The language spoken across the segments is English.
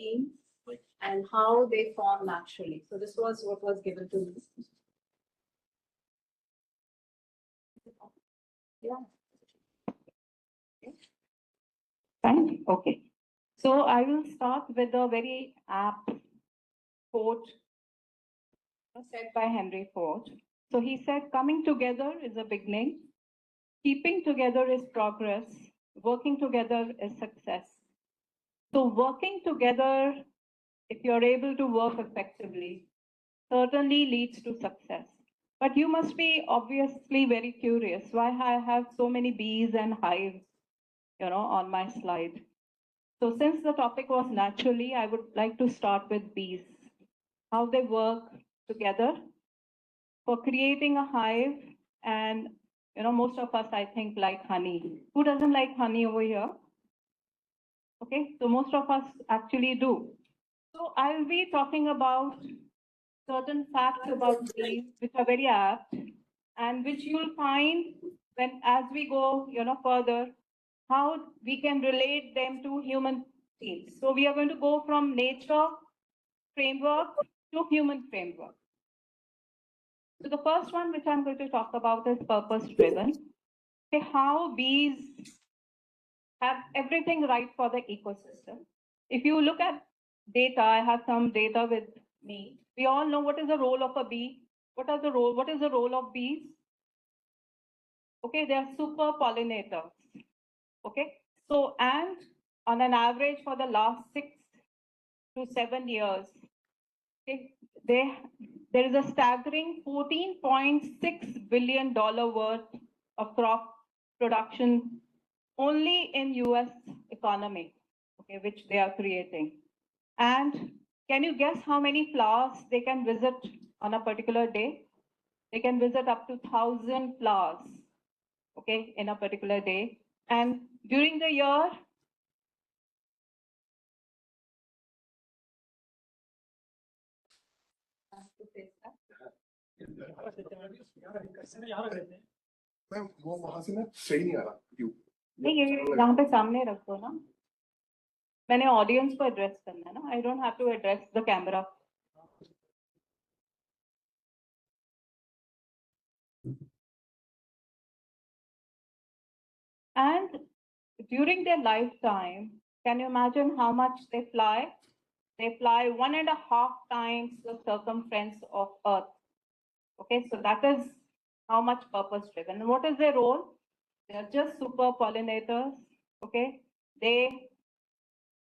beings and how they form naturally. So this was what was given to me. Yeah. Fine. Okay. So I will start with a very apt quote said by Henry Ford. So he said, coming together is a beginning, keeping together is progress, working together is success. So working together, if you're able to work effectively, certainly leads to success. But you must be obviously very curious why I have so many bees and hives, on my slide. So since the topic was naturally, I would like to start with bees, how they work together for creating a hive. And, most of us, I think, like honey. Who doesn't like honey over here? Okay, so most of us actually do. So I'll be talking about certain facts about bees, which are very apt, and which you'll find when, as we go, further, how we can relate them to human beings. So we are going to go from nature framework to human framework. So the first one, which I'm going to talk about, is purpose-driven. Okay, how bees have everything right for the ecosystem. If you look at data, I have some data with me. We all know what is the role of a bee. What is the role of bees? Okay, they are super pollinators. Okay, so and on an average for the last 6 to 7 years, okay, there is a staggering $14.6 billion worth of crop production only in US economy, okay, which they are creating. And can you guess how many flowers they can visit on a particular day? They can visit up to 1,000 flowers, okay, in a particular day. And during the year, ma'am वो वहां से ना सही नहीं आ रहा क्यों नहीं, ये यहाँ पे सामने रख दो ना, मैंने ऑडियंस को एड्रेस करना है ना, I don't have to address the camera. And during their lifetime, can you imagine how much they fly? They fly 1.5 times the circumference of Earth. Okay, so that is how much purpose driven. And what is their role? They are just super pollinators. Okay,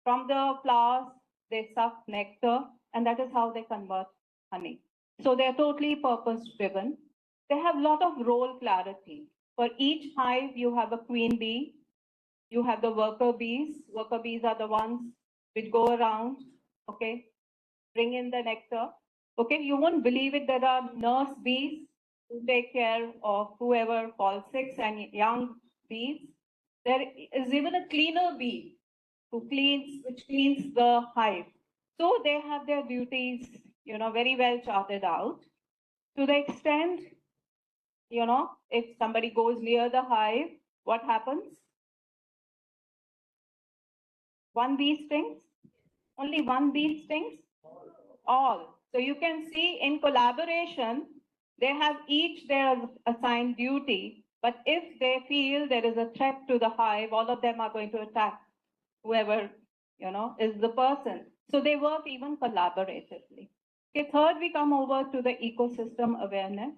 from the flowers, they suck nectar, and that is how they convert honey. So they're totally purpose driven. They have a lot of role clarity. For each hive, you have a queen bee, you have the worker bees. Worker bees are the ones which go around, okay, bring in the nectar. Okay, you won't believe it, there are nurse bees who take care of whoever falls sick and young bees. There is even a cleaner bee which cleans the hive. So they have their duties, very well charted out. To the extent, if somebody goes near the hive, what happens? One bee stings? Only one bee stings? All. So you can see in collaboration, they have each their assigned duty, but if they feel there is a threat to the hive, all of them are going to attack whoever, is the person. So they work even collaboratively. Okay, third, we come over to the ecosystem awareness.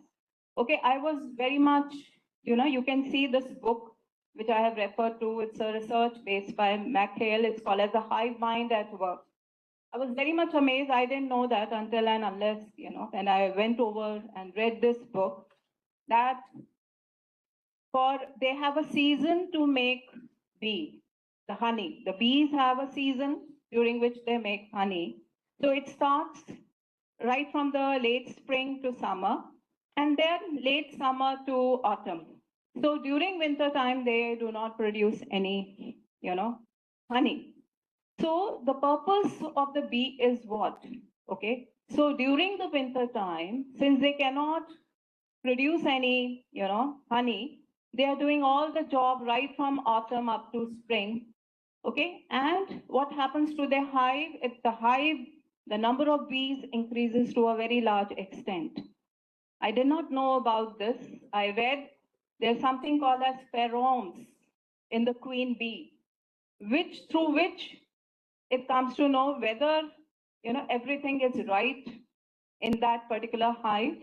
Okay, I was very much, you can see this book, which I have referred to. It's a research based by McHale. It's called as the Hive Mind at Work. I was very much amazed. I didn't know that until and unless, when I went over and read this book, that they have a season to make bee, the honey. The bees have a season during which they make honey. So it starts right from the late spring to summer, and then late summer to autumn. So during winter time, they do not produce any, honey. So the purpose of the bee is what? Okay. So during the winter time, since they cannot produce any, honey, they are doing all the job right from autumn up to spring Okay, and what happens to the hive? If the hive, the number of bees increases to a very large extent. I did not know about this. I read there's something called as pheromones in the queen bee, through which it comes to know whether everything is right in that particular hive.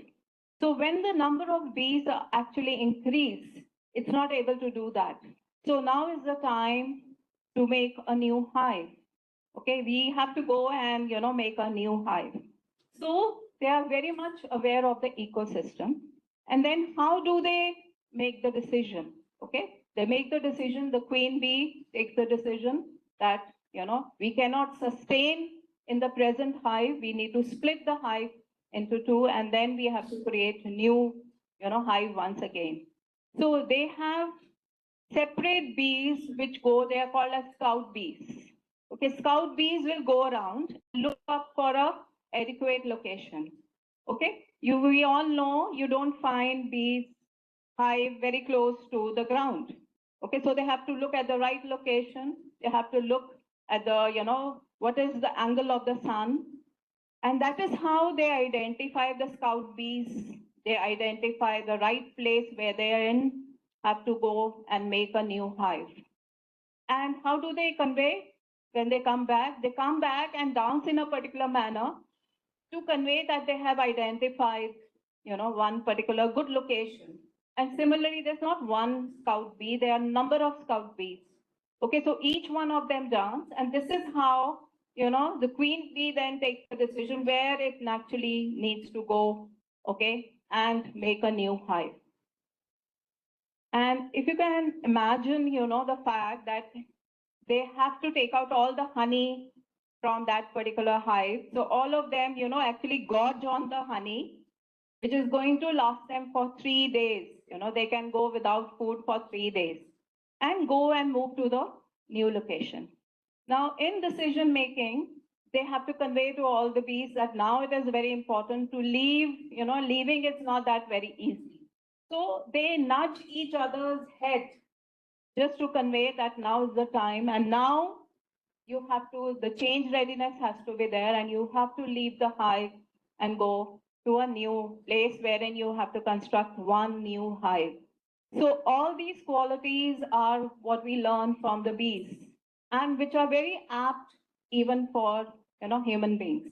So when the number of bees are actually increase, it's not able to do that. So now is the time to make a new hive. Okay, we have to go and make a new hive. So they are very much aware of the ecosystem. And then how do they make the decision? Okay, they make the decision, the queen bee takes the decision that we cannot sustain in the present hive. We need to split the hive into two, and then we have to create a new hive once again. So they have separate bees which go, they are called as scout bees. Okay, scout bees will go around, look up for a adequate location. Okay, we all know you don't find bees hive very close to the ground. Okay, so they have to look at the right location. They have to look at the, what is the angle of the sun. And that is how they identify the scout bees. They identify the right place where they are in, have to go and make a new hive. And how do they convey? When they come back and dance in a particular manner to convey that they have identified, one particular good location. And similarly, there's not one scout bee, there are a number of scout bees. Okay, so each one of them dance, and this is how, the queen bee then takes the decision where it naturally needs to go, okay, and make a new hive. And if you can imagine, the fact that they have to take out all the honey from that particular hive. So all of them, actually gorge on the honey, which is going to last them for 3 days. They can go without food for 3 days and go and move to the new location. Now, in decision making, they have to convey to all the bees that now it is very important to leave. Leaving is not that very easy. So they nudge each other's head just to convey that now is the time, and now you have to, the change readiness has to be there, and you have to leave the hive and go to a new place wherein you have to construct one new hive. So all these qualities are what we learn from the bees, and which are very apt even for human beings.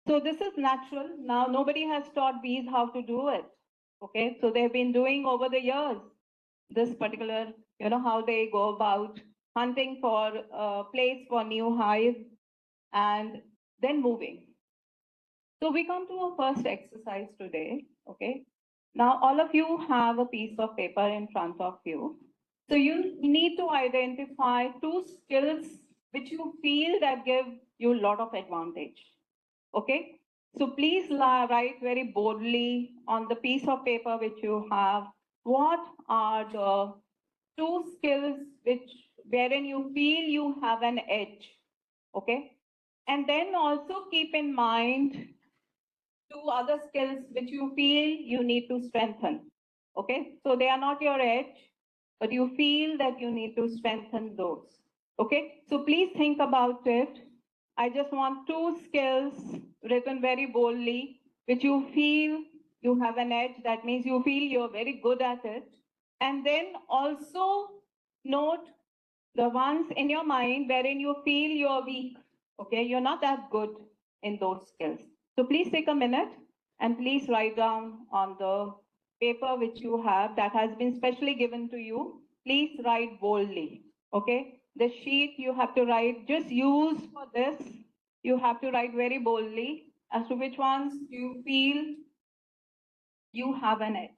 So this is natural. Now nobody has taught bees how to do it. Okay, so they've been doing over the years this particular, how they go about hunting for a place for new hive and then moving. So we come to our first exercise today, okay? Now all of you have a piece of paper in front of you. So you need to identify 2 skills which you feel that give you a lot of advantage, okay? So please write very boldly on the piece of paper which you have, what are the 2 skills wherein you feel you have an edge, okay? And then also keep in mind 2 other skills which you feel you need to strengthen, okay? So they are not your edge, but you feel that you need to strengthen those, okay? So please think about it. I just want 2 skills written very boldly, which you feel you have an edge. That means you feel you're very good at it. And then also note the ones in your mind wherein you feel you're weak, okay? You're not that good in those skills. So please take a minute and please write down on the paper which you have that has been specially given to you. Please write boldly, okay? The sheet you have to write, just use for this. You have to write very boldly as to which ones you feel you have an edge.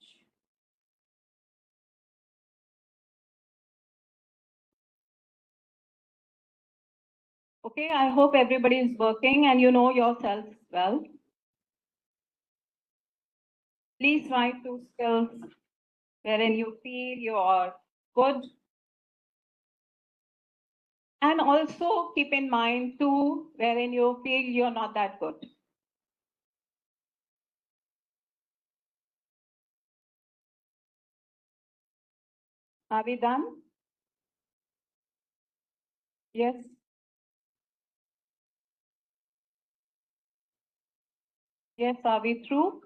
Okay, I hope everybody is working and you know yourself well. Please write 2 skills wherein you feel you are good. And also keep in mind 2 wherein you feel you're not that good. Are we done? Yes. Yes, are we through?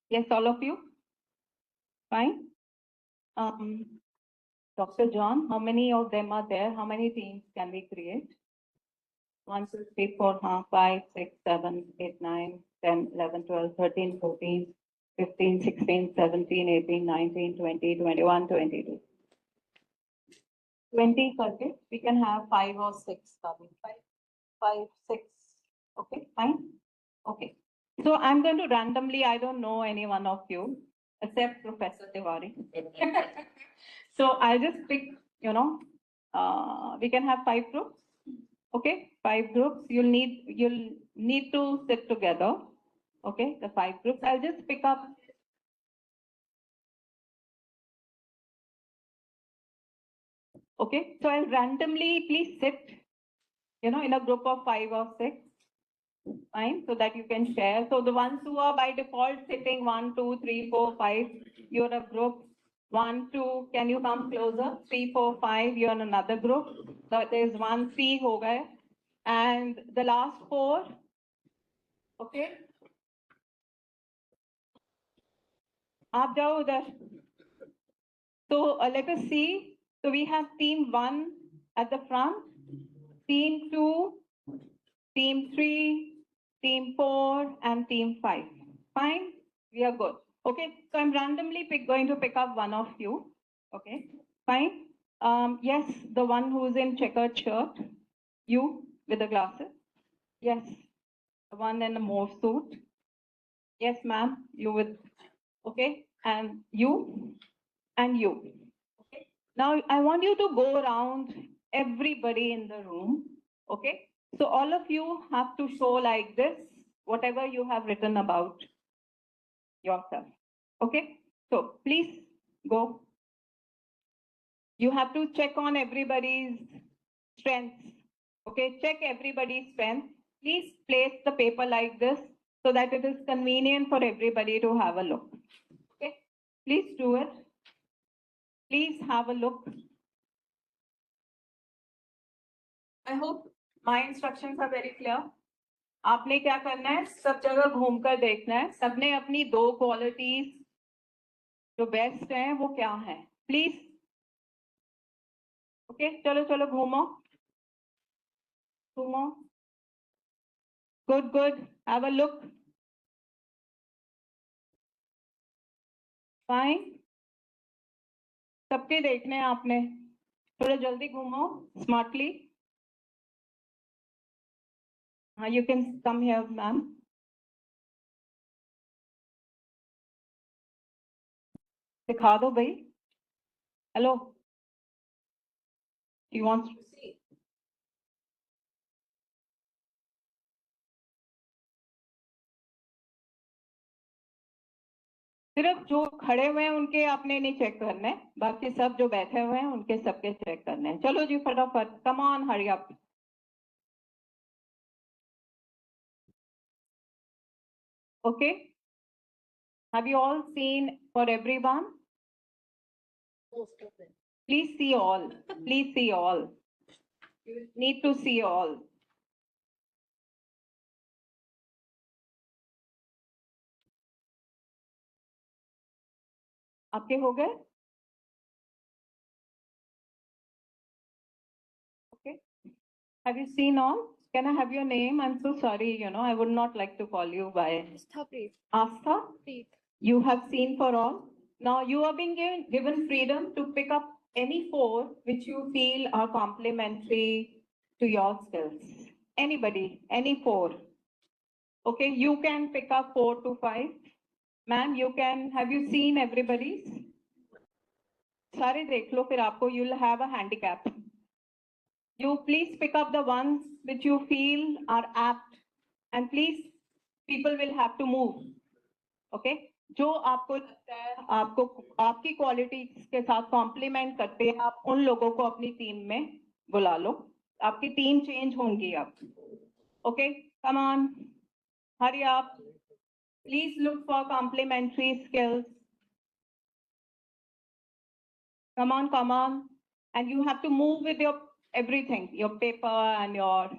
Yes, all of you? Fine. Dr. John, how many of them are there? How many teams can we create? 1, 2, 3, 4, 5, 6, 7, 8, 9, 10, 11, 12, 13, 14, 15, 16, 17, 18, 19, 20, 21, 22. 20 circuits, we can have 5 or 6 coming. 5, 6. Okay, fine. Okay. So I'm going to randomly, I don't know any one of you, except Professor Tiwari. So I'll just pick, we can have 5 groups. Okay, 5 groups. You'll need to sit together. Okay, the 5 groups. I'll just pick up. Okay, so I'll randomly, please sit, in a group of 5 or 6. Fine, so that you can share. So the ones who are by default sitting 1, 2, 3, 4, 5, you're a group. 1, 2, can you come closer? 3, 4, 5, you're in another group. So there's 1, 3 ho gaye. And the last 4, okay? Aap jao udhar. So let us see. So we have team 1 at the front, team 2, team 3, team 4, and team 5. Fine, we are good. Okay, so I'm randomly going to pick up one of you. Okay, fine. Yes, the one who's in checkered shirt. You with the glasses. Yes, the one in the mauve suit. Yes, ma'am, you with. Okay, and you, and you. Okay. Now I want you to go around everybody in the room. Okay. So all of you have to show like this, whatever you have written about yourself. Okay. So please go. You have to check on everybody's strengths. Okay. Check everybody's strength. Please place the paper like this so that it is convenient for everybody to have a look. Okay. Please do it. Please have a look. I hope my instructions are very clear. आपने क्या करना है, सब जगह घूमकर देखना है, सबने अपनी 2 क्वालिटीज जो बेस्ट हैं वो क्या है, प्लीज. ओके, चलो चलो घूमो घूमो. Good good, have a look. Fine, सबके देखने हैं आपने, थोड़ा जल्दी घूमो स्मार्टली. हाँ, you can come here ma'am. दिखा दो भाई. हेलो, यू वांट टू सी. सिर्फ जो खड़े हुए हैं उनके आपने नहीं चेक करने, बाकी सब जो बैठे हुए हैं उनके सबके चेक करने हैं. चलो जी फटाफट, come on, hurry up. Okay, have you all seen for everyone? Most of them. Please see all. Please see all. You need to see all. आपके हो गए? Okay. Have you seen all? Can I have your name? I'm so sorry, I would not like to call you by Astha. You have seen for all. Now you are being given freedom to pick up any 4 which you feel are complementary to your skills. Anybody, any 4. Okay, you can pick up 4 to 5. Ma'am, you can, have you seen everybody's? Sare dekh lo, fir aapko, you'll have a handicap. You please pick up the ones which you feel are apt, and please, people will have to move. Okay, जो आपको लगता है आपको आपकी quality के साथ complement करते हैं, आप उन लोगों को अपनी टीम में बुला लो. आपकी टीम चेंज होंगी अब. Okay, come on, hurry up. Please look for complementary skills. Come on, and you have to move with your everything, your paper and your.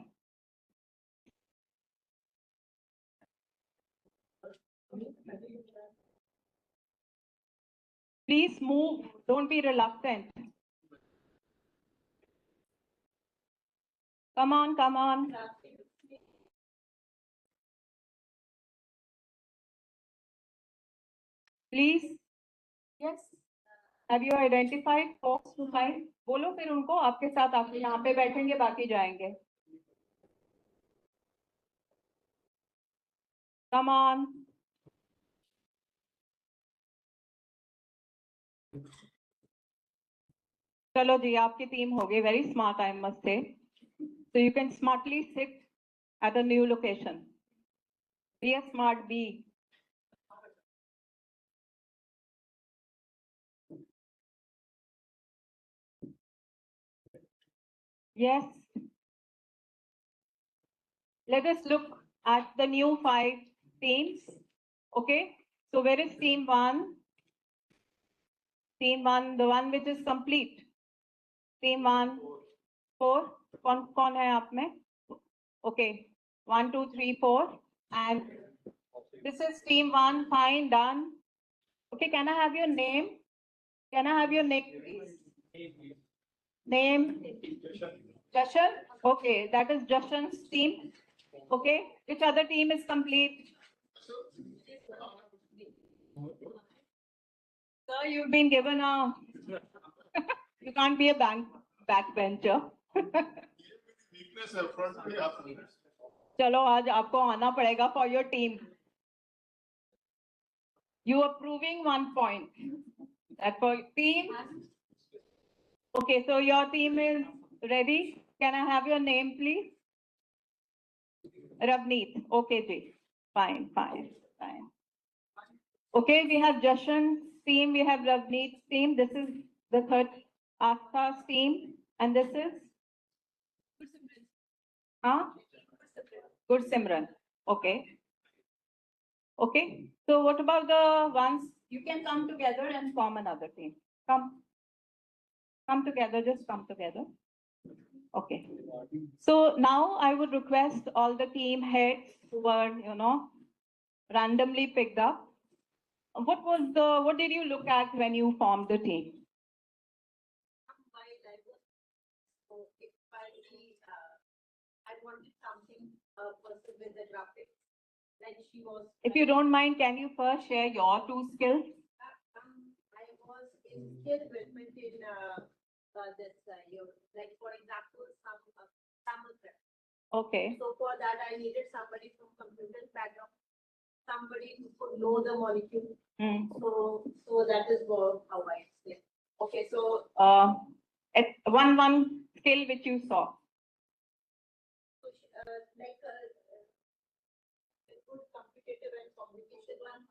Please move, don't be reluctant. Come on, come on. Please. Yes. Have you identified folks to sign? बोलो फिर उनको, आपके साथ आके यहाँ पे बैठेंगे, बाकी जाएंगे. Come on. चलो जी, आपकी टीम हो गई. Very smart, I must say. So you can smartly sit at a new location. Be a smart bee. Yes. Let us look at the new 5 teams. Okay. So where is team 1? Team 1, the one which is complete. Team 1, 4. कौन है आप में? Okay. 1, 2, 3, 4. And this is team 1. Fine, done. Okay. Can I have your name? Can I have your name, please? Name? Jashan? Okay, that is Jashan's team. Okay, which other team is complete? Sir, you've been given a. You can't be a backbencher. चलो आज आपको आना पड़ेगा for your team. You are proving 1 point. That for team. Okay, so your team is ready. Can I have your name, please? Ravneet. Okay, ji. Fine. Okay, we have Jashan's team. We have Ravneet's team. This is the third Astha's team. And this is? Good Simran. Okay. Okay. So what about the ones? You can come together and form another team. Come together, just come together. Okay. So now I would request all the team heads who were, randomly picked up. What did you look at when you formed the team? I wanted something person with the graphics. Like she was. If you don't mind, can you first share your 2 skills? I was in skill development in this year. Like for example, some sample prep. Okay. So for that, I needed somebody from computer background, somebody who could know the molecule. So that is how I explain. Okay, so at one skill which you saw. Like good competitive and communication one,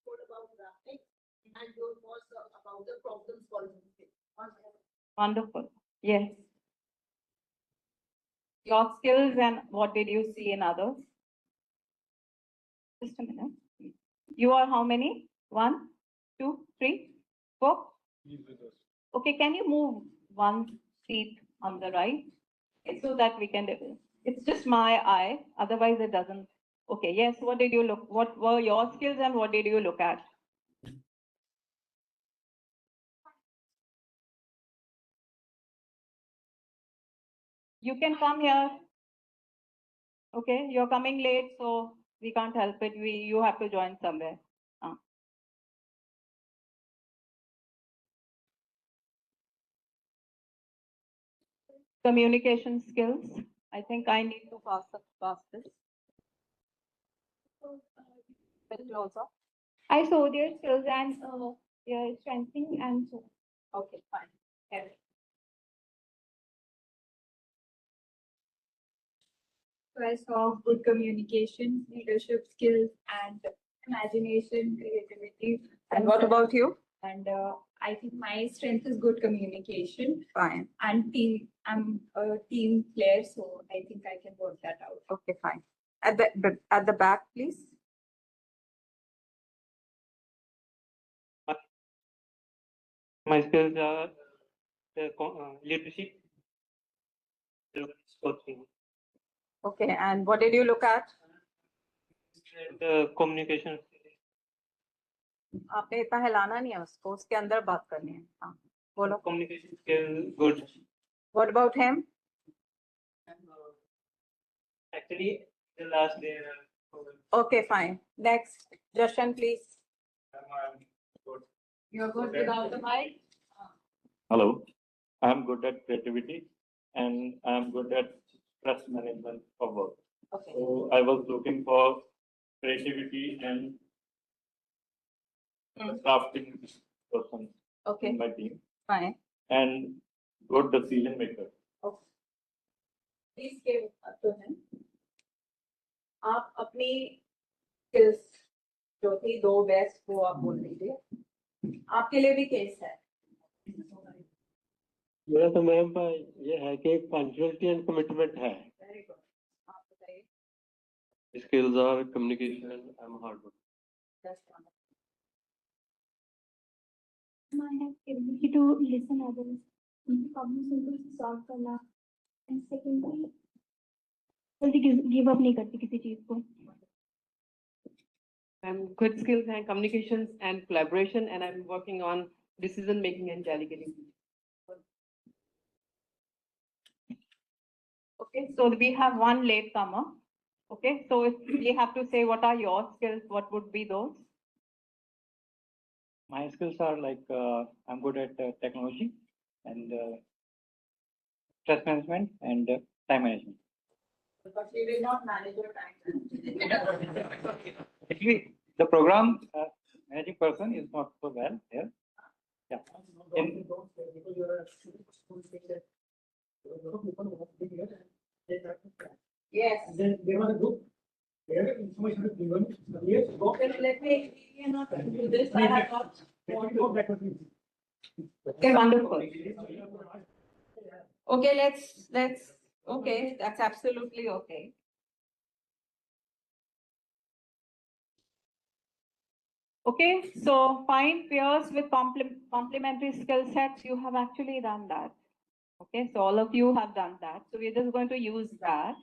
good about graphics, and good was about the problem solving. Wonderful. Yes. Your skills and what did you see in others? Just a minute. You are how many? 1, 2, 3, 4? Okay, can you move 1 seat on the right so that we can, it's just my eye, otherwise it doesn't. Okay, yes, what did you look, what were your skills and what did you look at? You can come here. Okay, you're coming late, so we can't help it. You have to join somewhere. Communication skills. I think I need to pass this. Bit closer. I saw their skills and their strengthening and so. Okay, fine. Yeah. So I saw good communication, leadership skills, and imagination, creativity. And what about you? And I think my strength is good communication Fine. and team. I'm a team player, so I think I can work that out. Okay, fine. At the back, please. My skills are leadership, Coaching. Okay, and what did you look at? The communication. आपने इतना हिलाना नहीं है उसको, उसके अंदर बात करनी है. हाँ, बोलो. Communication skill good. What about him? Actually, the last day. Okay, fine. Next, Jashan, please. Good. You're good without the mic? Hello, I'm good at creativity and I'm good at stress management of work. Okay. So I was looking for creativity and crafting person Okay, in my team fine. and good decision maker. Okay. Please give up to him. आप अपनी skills जो थी दो best वो आप बोल दीजिए. आपके लिए भी केस है. मेरा तो मैम ये है कि पंक्चुअलिटी एंड कमिटमेंट है. Very good. आप बताइए. Skills are communication and I'm hard work. That's wonderful. I have ability to listen others, problem to solve करना, and secondly, जल्दी give up नहीं करती किसी चीज को. I'm good skills and communications and collaboration, and I'm working on decision making and delegating. Okay, so we have one latecomer. Okay, so if we have to say what are your skills, what would be those? My skills are like I'm good at technology and stress management and time management. But we will not manage your time. Actually, the program managing person is not so well here. Yeah. Yes. Then there was a group where information was given years ago. Okay, let me not do this. I have not. Okay, wonderful. Okay, let's, okay, that's absolutely okay. Okay, so find peers with complementary skill sets. You have actually done that. Okay, so all of you have done that. So we're just going to use that.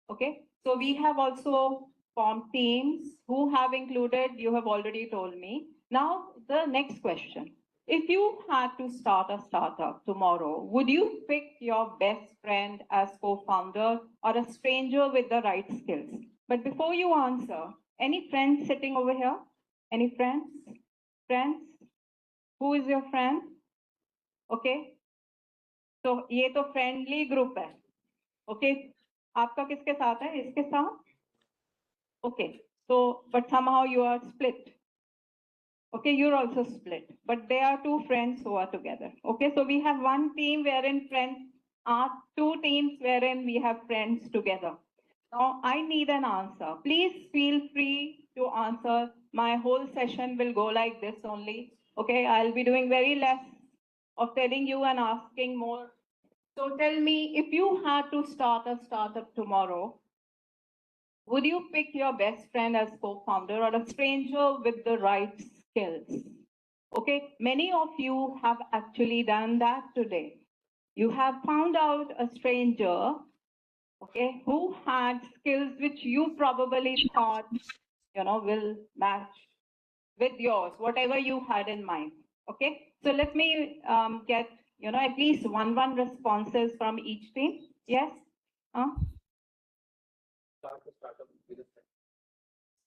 Okay, so we have also formed teams. Who have included, you have already told me. Now, the next question. If you had to start a startup tomorrow, would you pick your best friend as co-founder or a stranger with the right skills? But before you answer, any friends sitting over here? Any friends? Friends? Who is your friend? Okay. So ये तो friendly group है. Okay. आपका किसके साथ है? इसके साथ? Okay. So, but somehow you are split. Okay, you're also split, but there are two friends who are together. Okay, so we have one team wherein friends are two teams wherein we have friends together. Now I need an answer. Please feel free to answer. My whole session will go like this only. Okay, I'll be doing very less of telling you and asking more. So tell me, if you had to start a startup tomorrow, would you pick your best friend as co-founder or a stranger with the right skills? Okay, many of you have actually done that today. You have found out a stranger, okay, who had skills which you probably thought, will match with yours, whatever you had in mind. Okay, so let me get, at least one responses from each team. Yes?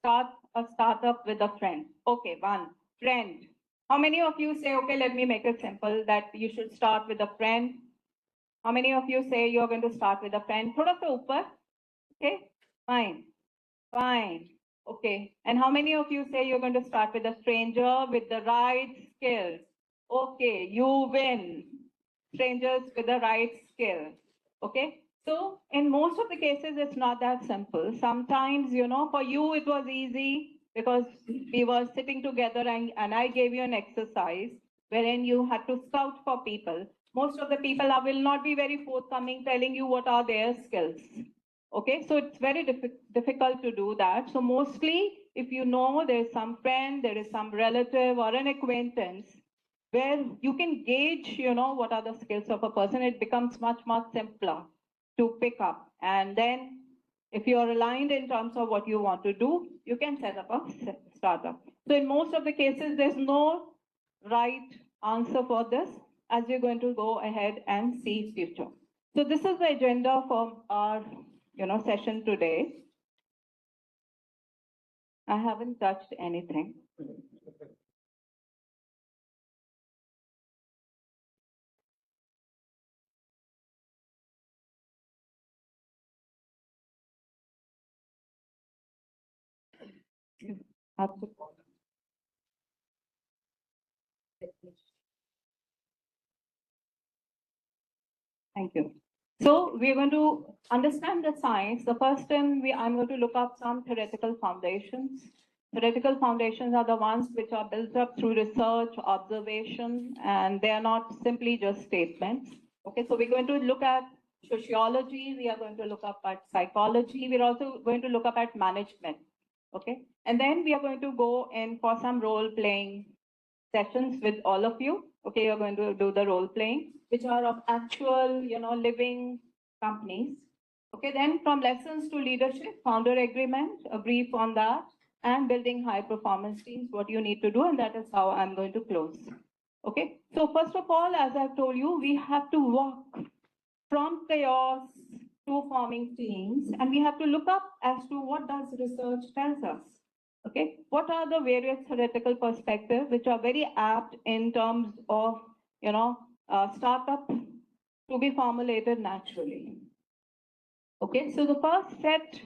Start a startup with a friend. Okay, one friend. How many of you say, okay, let me make it simple, that you should start with a friend? How many of you say you're going to start with a friend? Thoda sa upar. Okay, fine. Fine. Okay. And how many of you say you're going to start with a stranger with the right skills? Okay, you win. Strangers with the right skills. Okay. So in most of the cases, it's not that simple. Sometimes, for you, it was easy because we were sitting together and I gave you an exercise wherein you had to scout for people. Most of the people will not be very forthcoming telling you what are their skills. Okay, so it's very difficult to do that. So mostly, if you know there's some friend, there is some relative or an acquaintance where you can gauge, what are the skills of a person, it becomes much, much simpler. to pick up. And then if you're aligned in terms of what you want to do, you can set up a startup. So in most of the cases, there's no right answer for this as we're going to go ahead and see future. So this is the agenda for our session today. I haven't touched anything. Thank you. So we're going to understand the science. The first thing I'm going to look up some theoretical foundations. Theoretical foundations are the ones which are built up through research, observation, and they are not simply just statements. Okay, so we're going to look at sociology, we are going to look up at psychology, we're also going to look up at management. Okay, and then we are going to go in for some role-playing sessions with all of you. Okay, you're going to do the role-playing, which are of actual, living companies. Okay, then from lessons to leadership, founder agreement, a brief on that, and building high performance teams, what you need to do, and that is how I'm going to close. Okay, so first of all, as I've told you, we have to walk from chaos to forming teams, and we have to look up as to what does research tells us. Okay, what are the various theoretical perspectives which are very apt in terms of, startup to be formulated naturally. Okay, so the first set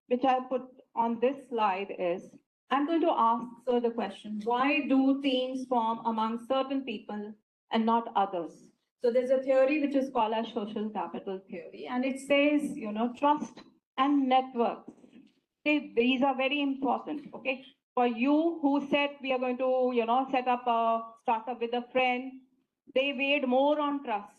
which I put on this slide is, I'm going to ask the question, why do teams form among certain people and not others? So there's a theory which is called as social capital theory, and it says, trust and networks. Okay, these are very important. Okay, for you who said we are going to, set up a startup with a friend, they weighed more on trust.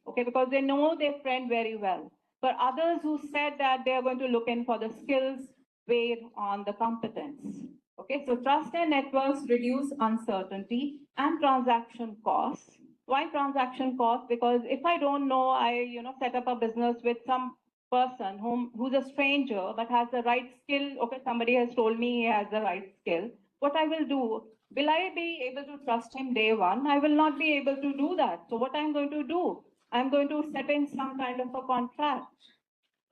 Okay, because they know their friend very well. For others who said that they are going to look in for the skills, weighed on the competence. Okay, so trust and networks reduce uncertainty and transaction costs. Why transaction costs? Because if I don't know, I set up a business with some person who's a stranger but has the right skill. Okay, somebody has told me he has the right skill. What I will do? Will I be able to trust him day one? I will not be able to do that. So what I'm going to do? I'm going to set in some kind of a contract.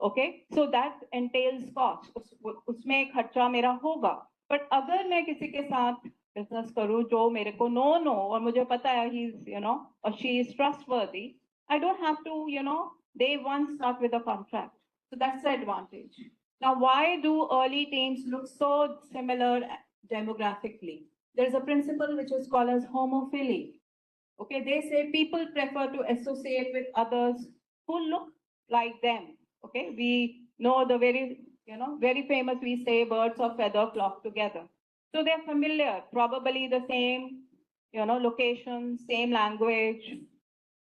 Okay, so that entails cost. उसमें खर्चा मेरा होगा. But अगर मैं किसी के साथ business करूँ जो मेरे को no और मुझे पता है he's or she is trustworthy, I don't have to day one start with a contract. So that's the advantage. Now, why do early teams look so similar demographically? There's a principle which is called as homophily. Okay, they say people prefer to associate with others who look like them. Okay, we know the very famous, we say birds of feather flock together. So they're familiar, probably the same, location, same language.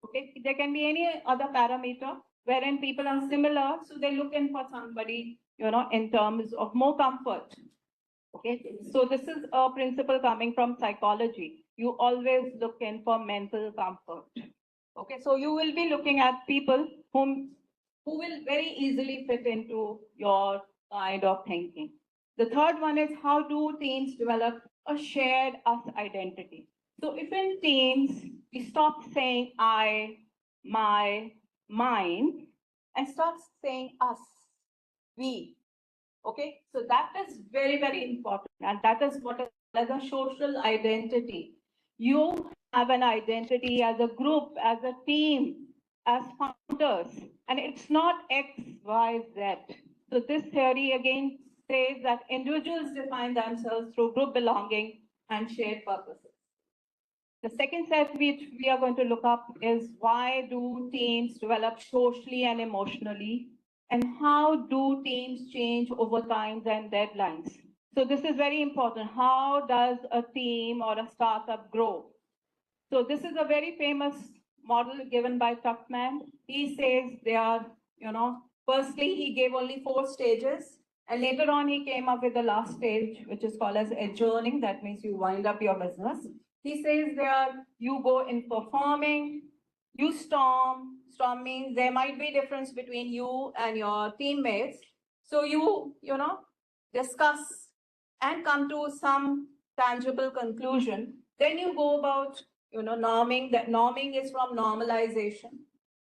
Okay, there can be any other parameter wherein people are similar, so they look in for somebody, in terms of more comfort. Okay, so this is a principle coming from psychology. You always look in for mental comfort. Okay, so you will be looking at people who will very easily fit into your kind of thinking. The third one is, how do teams develop a shared us identity? So if in teams, we stop saying I, my, mine, and start saying us, we. Okay, so that is very, very important. And that is what is called as a social identity. You have an identity as a group, as a team, as founders, and it's not X, Y, Z. So this theory again says that individuals define themselves through group belonging and shared purposes. The second set which we are going to look up is, why do teams develop socially and emotionally? And how do teams change over times and deadlines? So this is very important. How does a team or a startup grow? So this is a very famous model given by Tuckman. He says they are, firstly, he gave only 4 stages. And later on, he came up with the last stage, which is called as adjourning. That means you wind up your business. He says there, you go in for farming, you storm. Storm means there might be difference between you and your teammates. So you discuss and come to some tangible conclusion. Then you go about, norming. That norming is from normalization.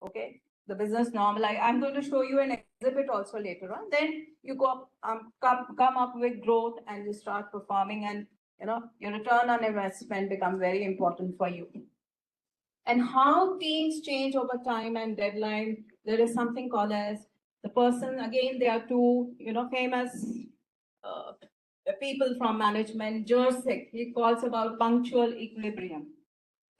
Okay, the business normalize. I'm going to show you an exhibit also later on. Then you go come up with growth and you start performing, and your return on investment becomes very important for you. And how teams change over time and deadline. There is something called as the person. Again, there are two famous people from management. Jersey, he calls about punctual equilibrium.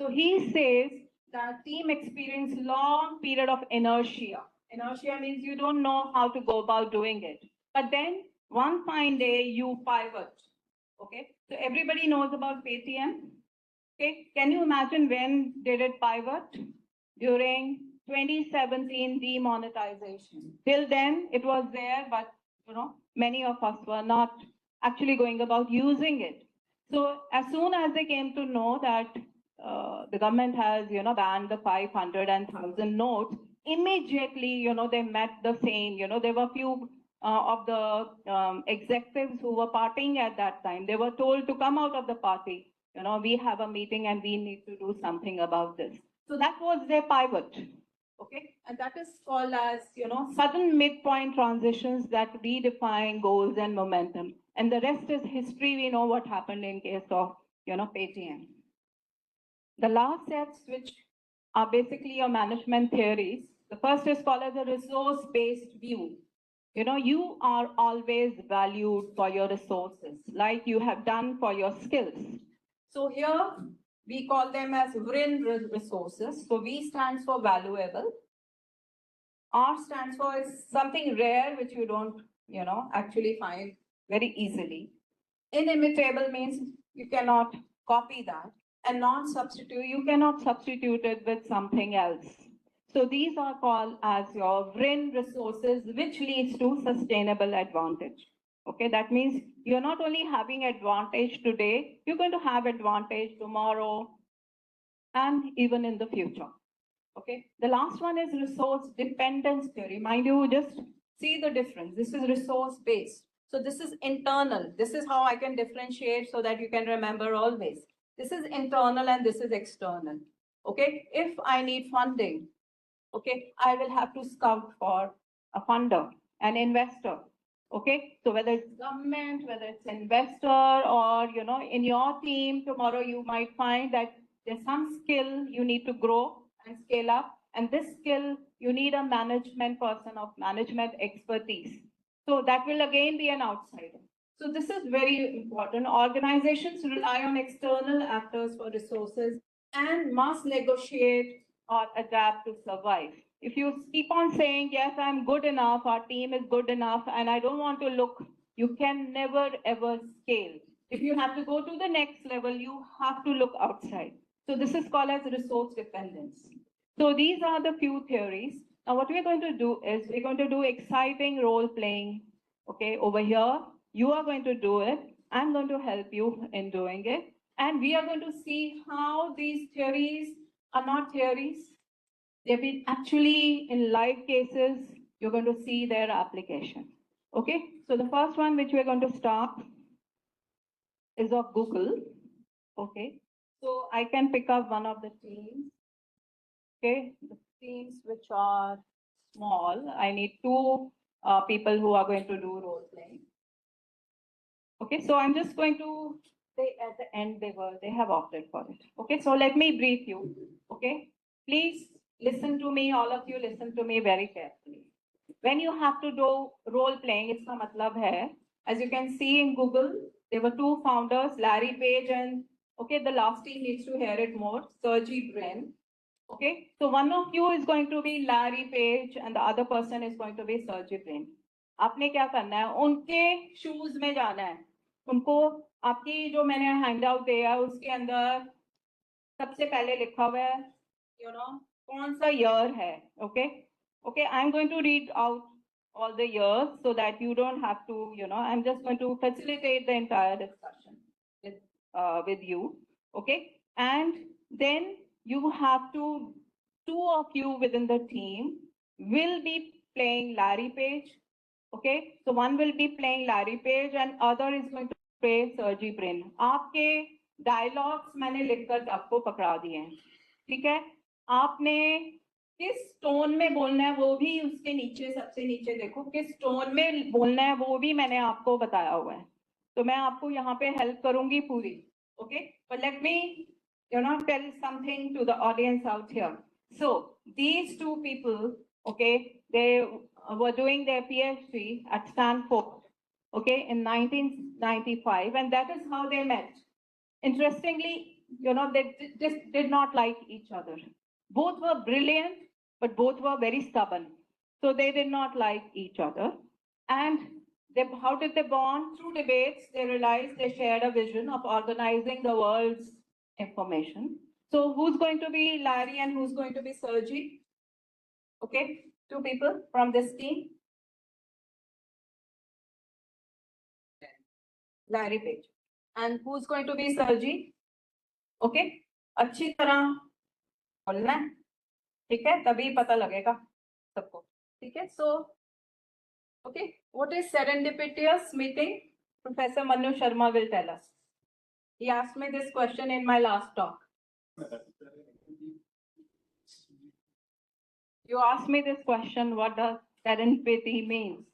So he says that team experience long period of inertia. Inertia means you don't know how to go about doing it. But then one fine day you pivot. Okay, so everybody knows about Paytm. Okay, can you imagine when did it pivot? During 2017 demonetization. Till then it was there, but many of us were not actually going about using it. So as soon as they came to know that the government has banned the 500 and 1,000 notes, immediately they met the same. There were few of the executives who were partying at that time. They were told to come out of the party. We have a meeting and we need to do something about this. So that was their pivot. Okay, and that is called as sudden midpoint transitions that redefine goals and momentum. And the rest is history. We know what happened in case of Paytm. The last sets, which are basically your management theories. The first is called as a resource-based view. You are always valued for your resources, like you have done for your skills. So here we call them as VRIN resources. So V stands for valuable. R stands for something rare which you don't, actually find very easily. Inimitable means you cannot copy that. And non-substitute, you cannot substitute it with something else. So these are called as your VRIN resources, which leads to sustainable advantage. Okay, that means you're not only having advantage today, you're going to have advantage tomorrow and even in the future. Okay, the last one is resource dependence theory. Mind you, just see the difference. This is resource based. So this is internal. This is how I can differentiate so that you can remember always. This is internal and this is external. Okay, if I need funding, okay, I will have to scout for a funder, an investor. Okay, so whether it's government, whether it's investor, or in your team tomorrow, you might find that there's some skill you need to grow and scale up, and this skill you need a management person of management expertise. So that will again be an outsider. So this is very important. Organizations rely on external actors for resources and must negotiate or adapt to survive. If you keep on saying, yes, I'm good enough, our team is good enough, and I don't want to look, you can never ever scale. If you have to go to the next level, you have to look outside. So this is called as resource dependence. So these are the few theories. Now what we're going to do is we're going to do exciting role playing. Okay, over here, you are going to do it. I'm going to help you in doing it. And we are going to see how these theories are not theories. They've been actually in live cases, you're going to see their application. Okay, so the first one which we're going to start is of Google. Okay, so I can pick up one of the teams. Okay, the teams which are small, I need two people who are going to do role playing. Okay, so I'm just going to say at the end they have opted for it. Okay, so let me brief you. Okay, please listen to me, all of you listen to me very carefully. When you have to do role playing, it's a matlab hai. As you can see in Google, there were two founders, Larry Page and, okay, the last team needs to hear it more, Sergey Brin. Okay, so one of you is going to be Larry Page and the other person is going to be Sergey Brin. आपने क्या करना है, उनके shoes में जाना है. उनको आपकी जो मैंने हैंडआउट दिया है उसके अंदर सबसे पहले लिखा हुआ है, कौन सा ईयर है. Okay, I'm going to read out all the years so that you don't have to, I'm just going to facilitate the entire discussion with you. Okay, and then you have to two of you within the team will be playing Larry Page. Okay, so one will be playing Larry Page and other is going to play Sergey Brin. आपके dialogues मैंने लिखकर आपको पकड़ा दिए हैं, ठीक है? आपने किस टोन में बोलना है वो भी उसके नीचे सबसे नीचे देखो, किस टोन में बोलना है वो भी मैंने आपको बताया हुआ है. तो मैं आपको यहाँ पे हेल्प करूंगी पूरी. Okay, but let me tell something to the audience out here. So these two people, okay, they were doing their PhD at Stanford, okay, in 1995, and that is how they met. Interestingly, they just did not like each other. Both were brilliant, but both were very stubborn. So they did not like each other. And how did they bond? Through debates, they realized they shared a vision of organizing the world's information. So who's going to be Larry and who's going to be Sergey? Okay, two people from this team. Larry Page. And who's going to be Sergey? Okay, अच्छी तरह बोलना है, ठीक है? तभी पता लगेगा सबको, ठीक है? So, okay, what is serendipitous meeting? Professor Manu Sharma will tell us. He asked me this question in my last talk. You asked me this question, what does serendipity means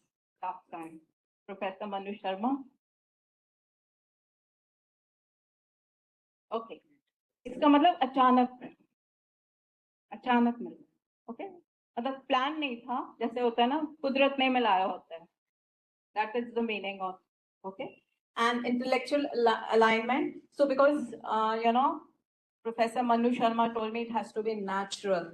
last time? Professor Manu Sharma. Okay. इसका मतलब अचानक मिल, okay, मतलब plan नहीं था, जैसे होता है ना कुदरत ने मिलाया होता है. That is the meaning of, okay, and intellectual alignment. So because Professor Manu Sharma told me it has to be natural,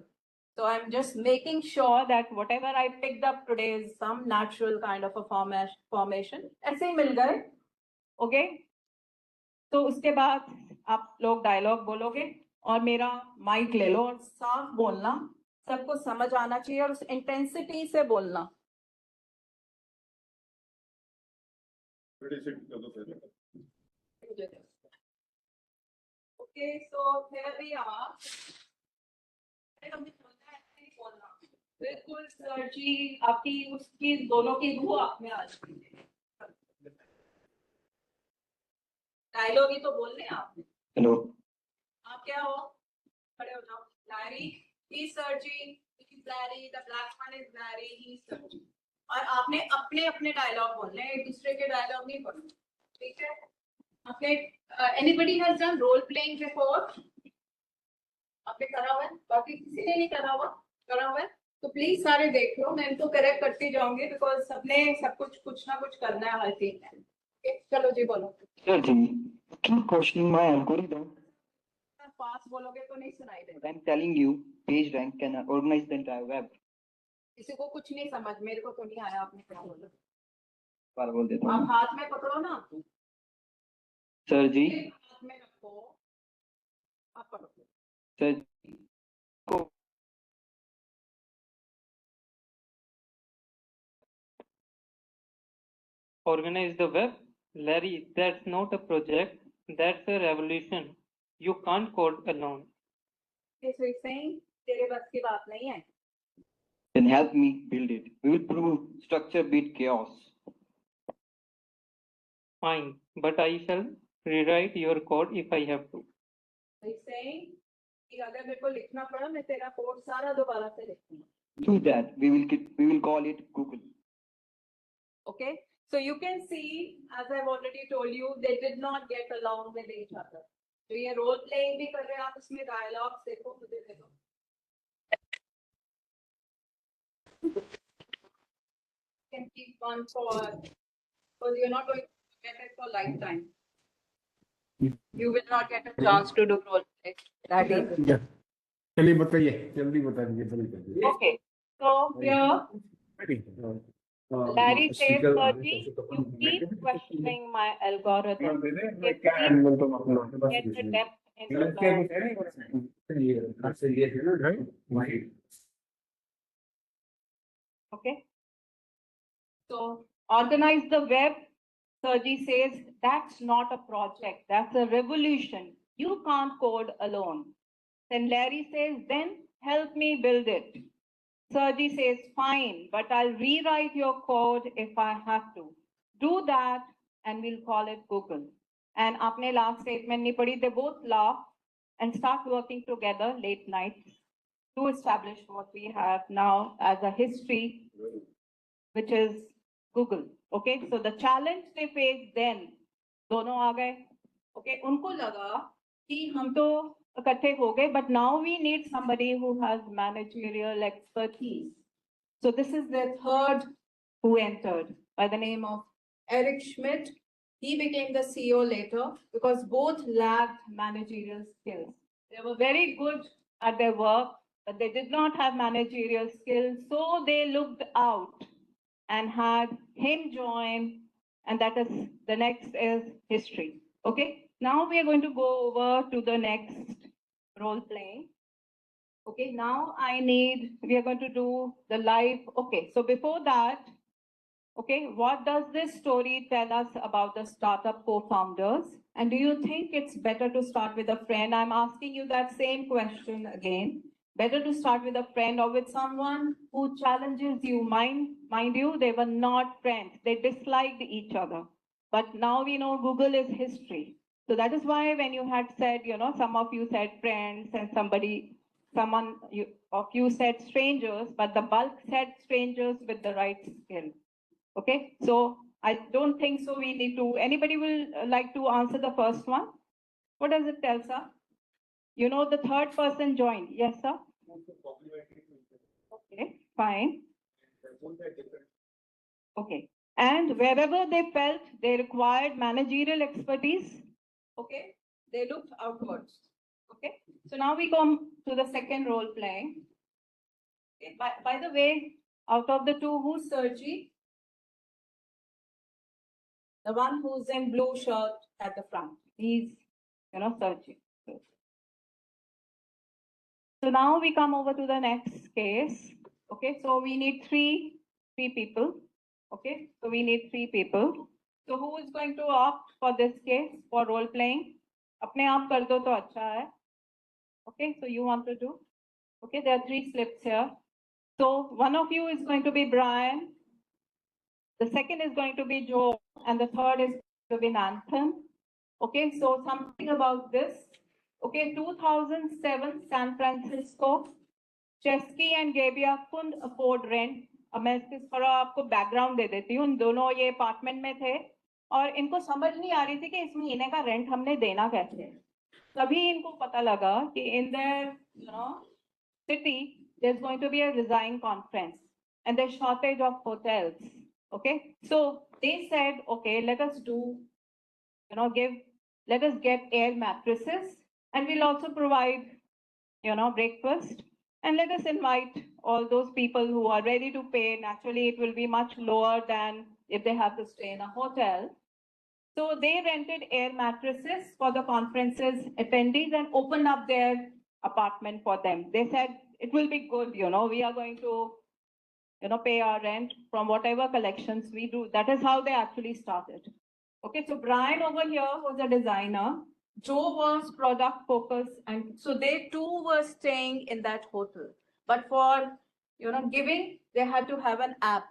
so I'm just making sure that whatever I picked up today is some natural kind of a formation. ऐसे ही मिल गए, okay. तो उसके बाद आप लोग dialogue बोलोगे और मेरा माइक ले लो और साफ बोलना, सबको समझ आना चाहिए और उस इंटेंसिटी से बोलना. Okay, so here we are. बिल्कुल सर जी, आपकी उसकी दोनों की रूह आप में आ जाती है. डायलॉग ही तो बोलने हैं आपने. Hello. आप क्या हो? खड़े हो जाओ. Larry, he's Sergey, he's Larry, the black one is Larry, he's Sergey. और आपने अपने अपने डायलॉग बोलने हैं, एक दूसरे के डायलॉग नहीं बोलने, ठीक है? आपने anybody has done role playing before? आपने करा हुआ है? बाकी किसी ने नहीं करा हुआ है? तो प्लीज सारे देख लो, मैं इनको करेक्ट करती जाऊंगी बिकॉज सबने सब कुछ ना कुछ करना है हर चीज में. चलो जी बोलो. Keep questioning my algorithm. Fast बोलोगे तो नहीं सुनाई देगा. I'm telling you, PageRank can organize the entire web. किसी को कुछ नहीं समझ, मेरे को तो नहीं आया. आपने क्या बोला? बार बोल देता हूँ. आप हाथ में पकड़ो ना. सर जी. हाथ में रखो. आप पकड़ो. सर को Organize the web? Larry, that's not a project, that's a revolution. You can't code alone. Okay, so he's saying, तेरे बस की बात नहीं है. Then help me build it. We will prove structure beat chaos. Fine, but I shall rewrite your code if I have to. So he's saying, कि अगर मेरे को लिखना पड़ा, मैं तेरा कोड सारा दोबारा से लिखूंगा. Do that. We will call it Google. Okay. So you can see, as I've already told you, they did not get along with each other. So ये role playing भी कर रहे हैं आप, इसमें dialogues देखो, मुझे देखो. You can keep one because you're not going to get it for lifetime. You will not get a chance to do role play. That is. चलिए बताइए, जल्दी बता दीजिए. Okay. So here. Larry says, Sergey, you keep questioning my algorithm. Get the depth into the... Okay. So, organize the web. Sergey says, that's not a project. That's a revolution. You can't code alone. Then Larry says, then help me build it. Sergi says, fine, but I'll rewrite your code if I have to. Do that and we'll call it Google. And apne last statement nahi padi, they both laugh and start working together late nights to establish what we have now as a history, which is Google. Okay, so the challenge they faced then, दोनों आ गए. Okay, उनको लगा कि हम तो इकट्ठे हो गए, but now we need somebody who has managerial expertise. So this is the third who entered by the name of Eric Schmidt. He became the CEO later because both lacked managerial skills. They were very good at their work, but they did not have managerial skills. So they looked out and had him join, and that is the next is history. Okay, now we are going to go over to the next role playing. Okay, now we are going to do the live. Okay, so before that, okay, what does this story tell us about the startup co-founders? And do you think it's better to start with a friend? I'm asking you that same question again. Better to start with a friend or with someone who challenges you. Mind you, they were not friends. They disliked each other. But now we know Google is history. So that is why when you had said, some of you said friends and someone of you said strangers, but the bulk said strangers with the right skill. Okay, so I don't think so. We need to, anybody will like to answer the first one? What does it tell, sir? The third person joined. Yes, sir? Okay, fine. Okay, and wherever they felt they required managerial expertise, okay, they looked outwards. Okay, so now we come to the second role playing. Okay, by the way, out of the two, who's Sergi? The one who's in blue shirt at the front. He's, Sergi. So now we come over to the next case. Okay, so we need three people. Okay, so we need three people. So who is going to opt for this case for role playing? Apne aap kar do to acha hai. Okay, so you want to do? Okay, there are three slips here. So one of you is going to be Brian. The second is going to be Joe, and the third is going to be Nathan. Okay, so something about this. Okay, 2007 San Francisco. Chesky and Gabia couldn't afford rent. अब मैं इस थोड़ा आपको background दे देती हूँ. दोनों ये apartment में थे और इनको समझ नहीं आ रही थी कि इस महीने का रेंट हमने देना कैसे. तभी इनको पता लगा कि in their city there's going to be a design conference and there's shortage of hotels. Okay, so they said, okay, let us do, let us get air mattresses and we'll also provide, breakfast, and let us invite all those people who are ready to pay. Naturally, it will be much lower than if they have to stay in a hotel. So they rented air mattresses for the conference's attendees and opened up their apartment for them. They said, it will be good, we are going to, pay our rent from whatever collections we do. That is how they actually started. Okay, so Brian over here was a designer. Joe was product focused, and so they too were staying in that hotel. But for giving, they had to have an app.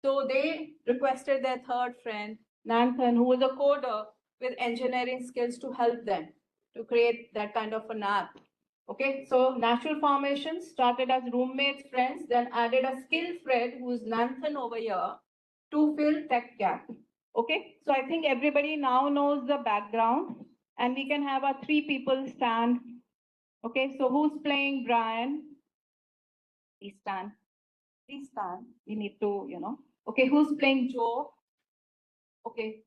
So they requested their third friend, Nathan, who was a coder with engineering skills, to help them to create that kind of an app. Okay, so natural formation started as roommates, friends, then added a skilled friend who's Nathan over here to fill tech gap. Okay, so I think everybody now knows the background and we can have our three people stand. Okay, so who's playing Brian? Please stand. Please stand. We need to, Okay, who's playing Joe? Okay.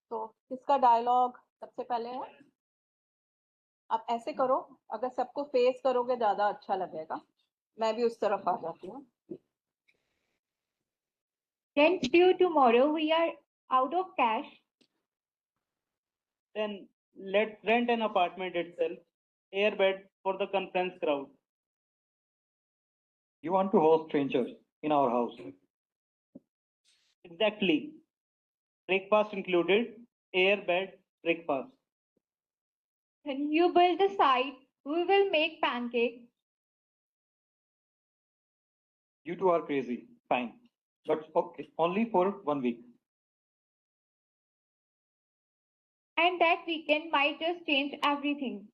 So, किसका dialogue सबसे पहले है? आप ऐसे करो, अगर सबको face करोगे ज्यादा अच्छा लगेगा. मैं भी उस तरफ आ जाती हूँ. Rent due tomorrow. We are out of cash. Then let's rent an apartment itself, airbed for the conference crowd. You want to host strangers in our house. Exactly. Breakfast included, airbed, breakfast. Then you build the site We will make pancakes. You two are crazy. Fine. But okay, only for 1 week. And that weekend might just change everything.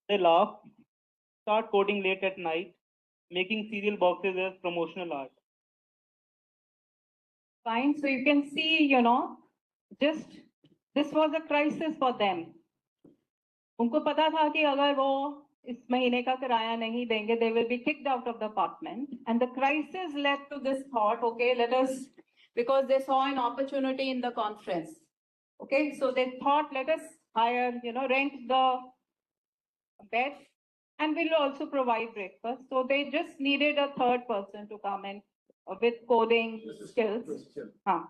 They laugh, start coding late at night, making cereal boxes as promotional art. Fine. So you can see, you know, just this was a crisis for them. उनको पता था कि अगर वो इस महीने का किराया नहीं देंगे, they will be kicked out of the apartment. And the crisis led to this thought, okay, let us, because they saw an opportunity in the conference. Okay, so they thought, let us hire, you know, rent the bed and we'll also provide breakfast. So they just needed a third person to come in with coding skills. Question. Huh.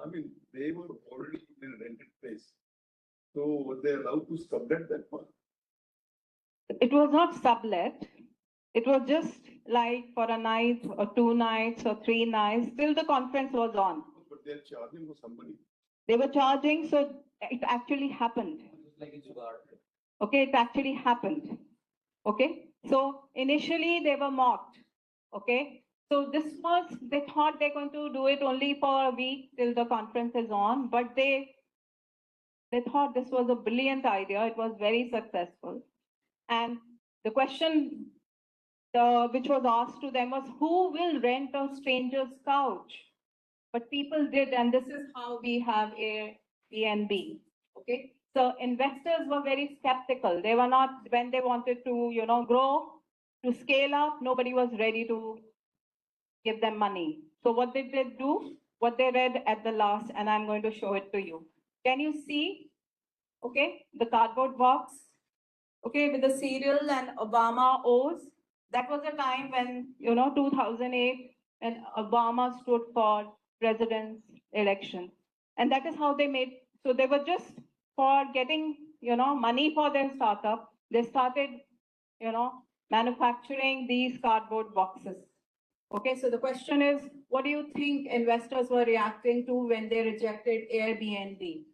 I mean, they were already in a rented place. So were they allowed to sublet that one? It was not sublet. It was just like for a night or 2 nights or 3 nights till the conference was on. But they're charging for somebody. They were charging, so it actually happened. Okay, it actually happened. Okay, so initially they were mocked. Okay, so this was, they thought they're going to do it only for a week till the conference is on, but they thought this was a brilliant idea. It was very successful. And the question which was asked to them was, who will rent a stranger's couch? But people did, and this is how we have Airbnb. Okay, so investors were very skeptical. They were not, when they wanted to, you know, grow, to scale up, nobody was ready to give them money. So what they did do, what they read at the last, and I'm going to show it to you. Can you see, okay, the cardboard box, okay, with the cereal and Obama O's? That was a time when, you know, 2008, when Obama stood for president's election. And that is how they made, so they were just for getting, you know, money for their startup. They started, you know, manufacturing these cardboard boxes. Okay, so the question is, what do you think investors were reacting to when they rejected Airbnb?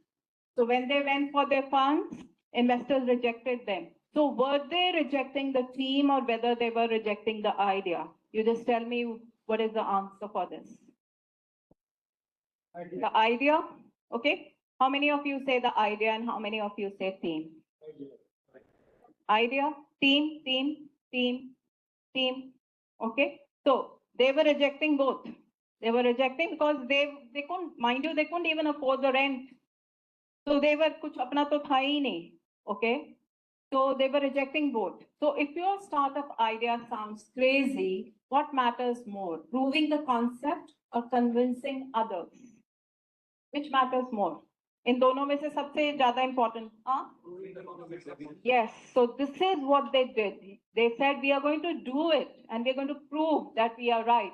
So when they went for their funds, investors rejected them. So were they rejecting the team or whether they were rejecting the idea? You just tell me what is the answer for this. The idea, okay? How many of you say the idea and how many of you say team? Idea, team, team, team, team, okay? So they were rejecting both. They were rejecting because they couldn't, mind you, they couldn't even afford the rent. So they were kuch apna to tha hi nahi, okay? So they were rejecting both. So if your startup idea sounds crazy, what matters more? Proving the concept or convincing others? Which matters more? In दोनों में से सबसे ज़्यादा important, huh? Yes, so this is what they did. They said we are going to do it and we are going to prove that we are right.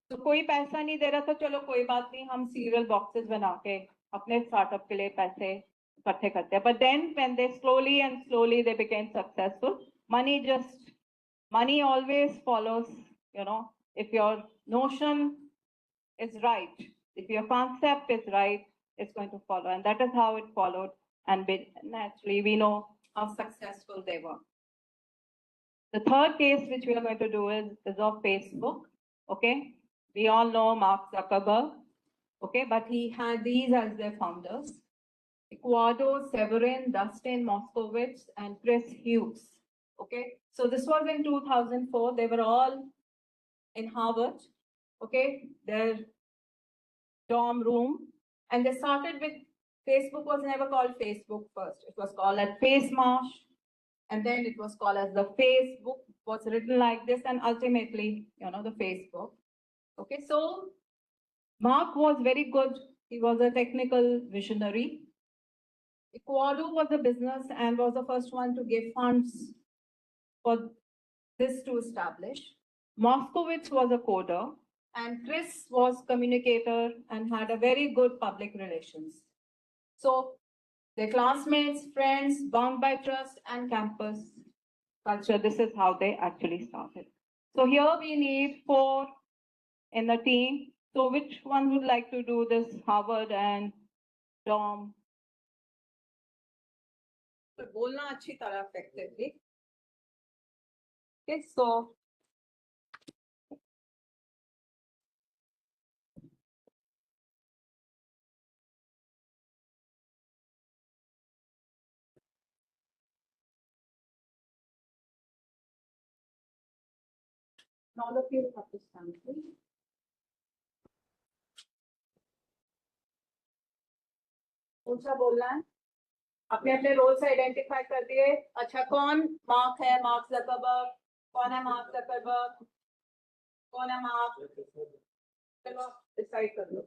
So कोई पैसा नहीं दे रहा था, चलो कोई बात नहीं, हम cereal boxes बना के अपने startup के लिए पैसे इकट्ठे करते हैं. But then when they slowly and slowly they became successful, money always follows, you know, if your notion is right, if your concept is right, it's going to follow. And that is how it followed. And naturally, we know how successful they were. The third case which we are going to do is of Facebook. Okay, we all know Mark Zuckerberg. Okay, but he had these as their founders: Eduardo, Severin, Dustin Moskovitz, and Chris Hughes. Okay, so this was in 2004. They were all in Harvard. Okay, their dorm room, and they started with, Facebook was never called Facebook first. It was called as FaceMarsh, and then it was called as the Facebook, was written like this, and ultimately, you know, the Facebook. Okay, so Mark was very good. He was a technical visionary. Ecuador was a business and was the first one to give funds for this to establish. Moskowitz was a coder, and Chris was communicator and had a very good public relations. So their classmates, friends, bound by trust and campus culture, this is how they actually started. So here we need 4 in the team. So which one would like to do this Harvard and dorm. पर बोलना अच्छी तरह effectively. Okay, so all of you have to stand, please. ऊंचा बोलना है. अपने अपने roles identify कर दिए. अच्छा, कौन मार्क है? Mark Zuckerberg. कौन है मार्क जकरबर्ग? कौन है मार्क? चलो डिसाइड कर लो.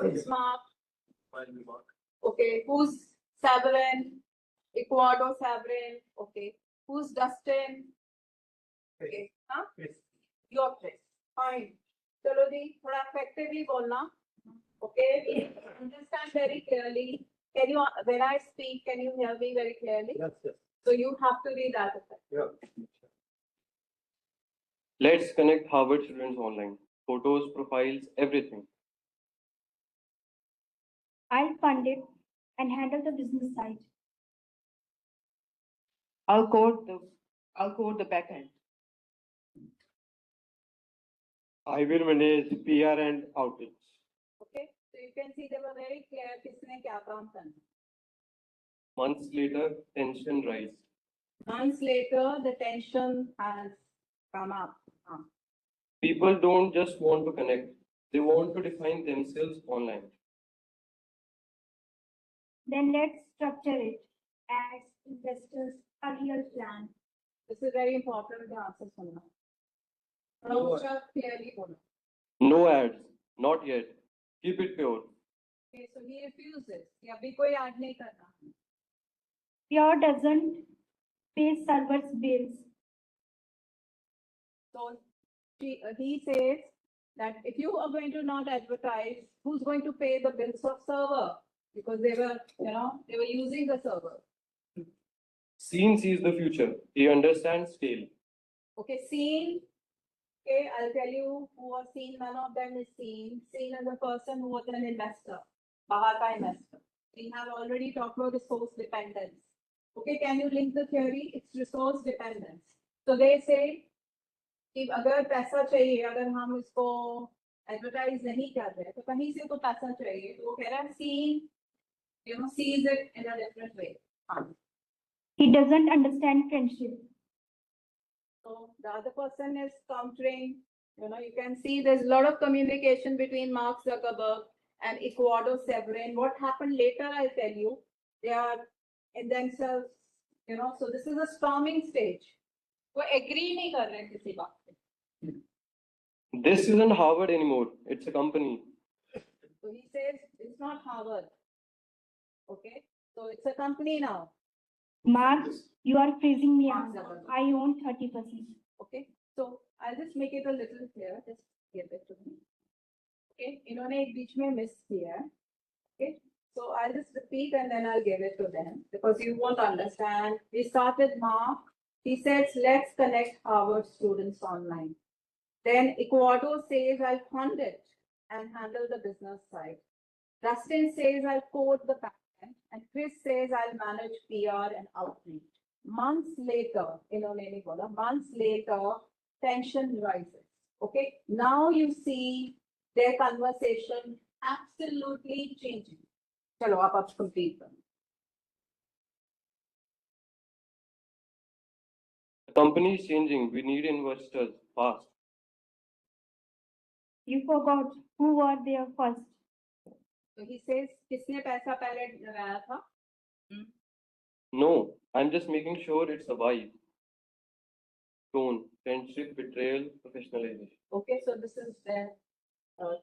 It's Mark. Okay, who's Severin? Ecuador Severin. Okay, who's Dustin? Okay, huh? Your place. Fine. चलो जी, थोड़ा effectively बोलना. Okay, understand very clearly. Can you, when I speak, can you hear me very clearly? Yes, yes. So you have to be that effective. Yeah. Let's connect Harvard students online. Photos, profiles, everything. I'll fund it and handle the business side. I'll code the backend. I will manage PR and outreach. Okay, so you can see they were very clear किसने क्या काम करना. Months later, tension rise. Months later, the tension has come up. People don't just want to connect, they want to define themselves online. Then let's structure it as investors a real plan. This is very important to answer सुनना. थोड़ा clearly बोलो. No ads, not yet. Keep it pure. Okay, so he refuses. कि अभी कोई ad नहीं करना. Pure doesn't pay servers' bills. So he says that if you are going to not advertise, who's going to pay the bills of server? Because they were, they were using the server. Scene sees the future. He understands scale. Okay, Scene. Okay, I'll tell you who was Scene. None of them is Scene. Scene is a person who was an investor, Bahata investor. We have already talked about resource dependence. Okay, can you link the theory? It's resource dependence. So they say, कि अगर पैसा चाहिए, अगर हम इसको advertise नहीं कर रहे तो कहीं से तो पैसा चाहिए. तो वो कह रहा है Scene, sees it in a different way. He doesn't understand friendship. So the other person is countering. You can see there's a lot of communication between Mark Zuckerberg and Ecuador Severin. What happened later, I'll tell you. They are in themselves, so this is a storming stage. वो agree नहीं कर रहे किसी बात पे. This isn't Harvard anymore. It's a company. So he says it's not Harvard. Okay, so it's a company now. Mark, you are freezing me Mark out. Zuckerberg. I own 30%. Okay, so I'll just make it a little clear. Just give it to me. Okay, इन्होंने एक बीच में miss किया है. Okay, so I'll just repeat and then I'll give it to them because you won't understand. We start with Mark. He says, let's connect Harvard students online. Then Ecuador says, I'll fund it and handle the business side. Dustin says, I'll code the backend. And Chris says, I'll manage PR and outreach. Months later, months later, tension rises. Okay, now you see their conversation absolutely changing. Chalo, आप complete them. The company is changing. We need investors fast. You forgot who were there first. So he says, किसने पैसा पहले लगाया था? No, I'm just making sure it survives. Tone, friendship, betrayal, professionalization. Okay, so this is their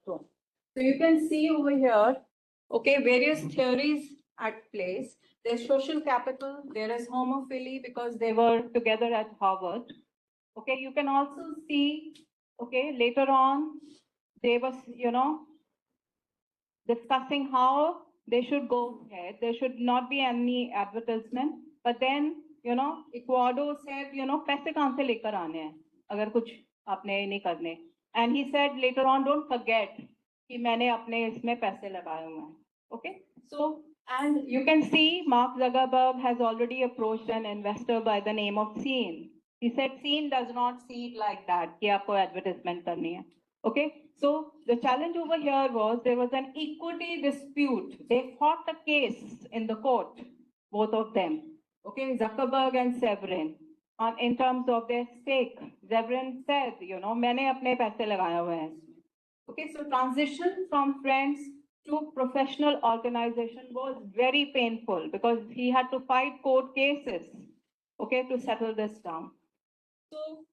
tone. So you can see over here, okay, various theories at place. There's social capital, there is homophily because They were together at Harvard. Okay, you can also see, okay, later on, they was, discussing how they should go ahead. There should not be any advertisement. But then, Ecuador said, पैसे कहाँ से लेकर आने हैं अगर कुछ आपने नहीं करने. And he said later on, don't forget कि मैंने अपने इसमें पैसे लगाए हुए हैं. Okay, so and you can see Mark Zuckerberg has already approached an investor by the name of Scene. He said Scene does not see it like that कि आपको advertisement करनी है. Okay, so the challenge over here was there was an equity dispute. They fought a case in the court, both of them. Okay, Zuckerberg and Severin. In terms of their stake, Severin said, मैंने अपने पैसे लगाए हुए हैं इसमें. Okay, so transition from friends to professional organization was very painful because he had to fight court cases, okay, to settle this down. So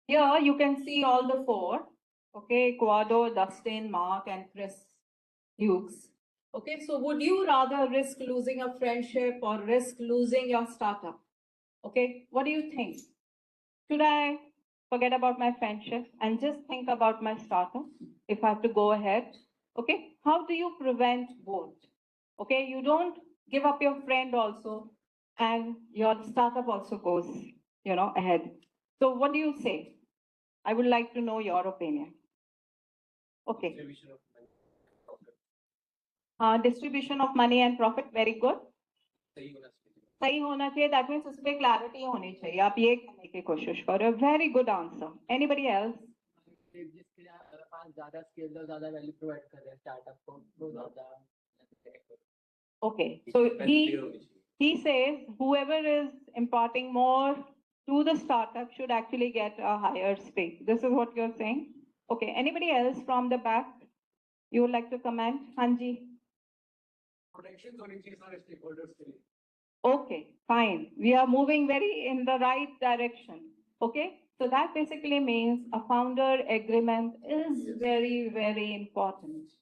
here you can see all the four, okay, Quado, Dustin, Mark, and Chris Hughes. Okay, so would you rather risk losing a friendship or risk losing your startup? Okay, what do you think? Should I forget about my friendship and just think about my startup if I have to go ahead? Okay, how do you prevent both? Okay, you don't give up your friend also and your startup also goes, ahead. So what do you say? I would like to know your opinion. Okay. Distribution of money and profit, very good. सही होना चाहिए, that means उस पे clarity होनी चाहिए. आप ये करने की कोशिश करो. Very good answer. Anybody else? जिसके पास ज़्यादा स्केल और ज़्यादा वैल्यू प्रोवाइड कर रहे हैं स्टार्टअप को, वो ज़्यादा. Okay, so he says whoever is imparting more to the startup should actually get a higher stake. This is what you're saying. Okay, anybody else from the back? You would like to comment? Hanji. Protections होनी चाहिए सारे stakeholders के लिए. Okay, fine. We are moving very in the right direction. Okay, so that basically means a founder agreement is very, very important.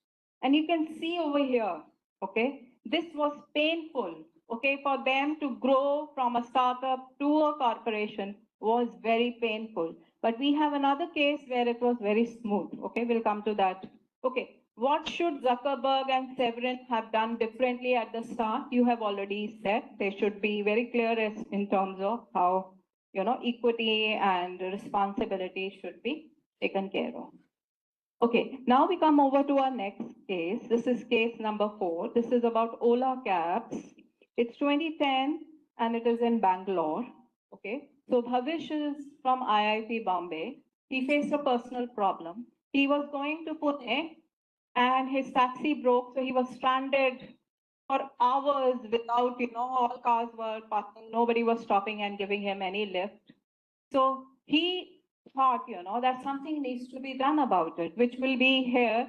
And you can see over here, okay, this was painful, okay, for them to grow from a startup to a corporation was very painful. But we have another case where it was very smooth. Okay, we'll come to that. Okay. What should Zuckerberg and Severin have done differently at the start? You have already said they should be very clear in terms of how, equity and responsibility should be taken care of. Okay, now we come over to our next case. This is case number 4. This is about Ola Cabs. It's 2010 and it is in Bangalore. Okay, so Bhavish is from IIT Bombay. He faced a personal problem. He was going to Pune and his taxi broke, so he was stranded for hours without, all cars were parking, nobody was stopping and giving him any lift. So he thought, that something needs to be done about it, which will be here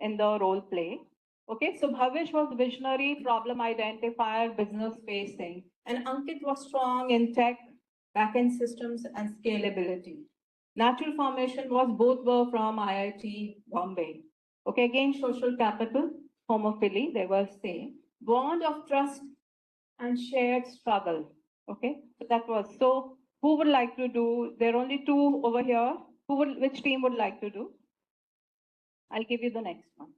in the role play. Okay, so Bhavish was visionary, problem identifier, business facing, and Ankit was strong in tech, backend systems, and scalability. Natural formation was both were from IIT Bombay. Okay, again, social capital, homophily, they were same. Bond of trust and shared struggle. Okay, so that was, so who would like to do? There are only two over here. Which team would like to do? I'll give you the next one.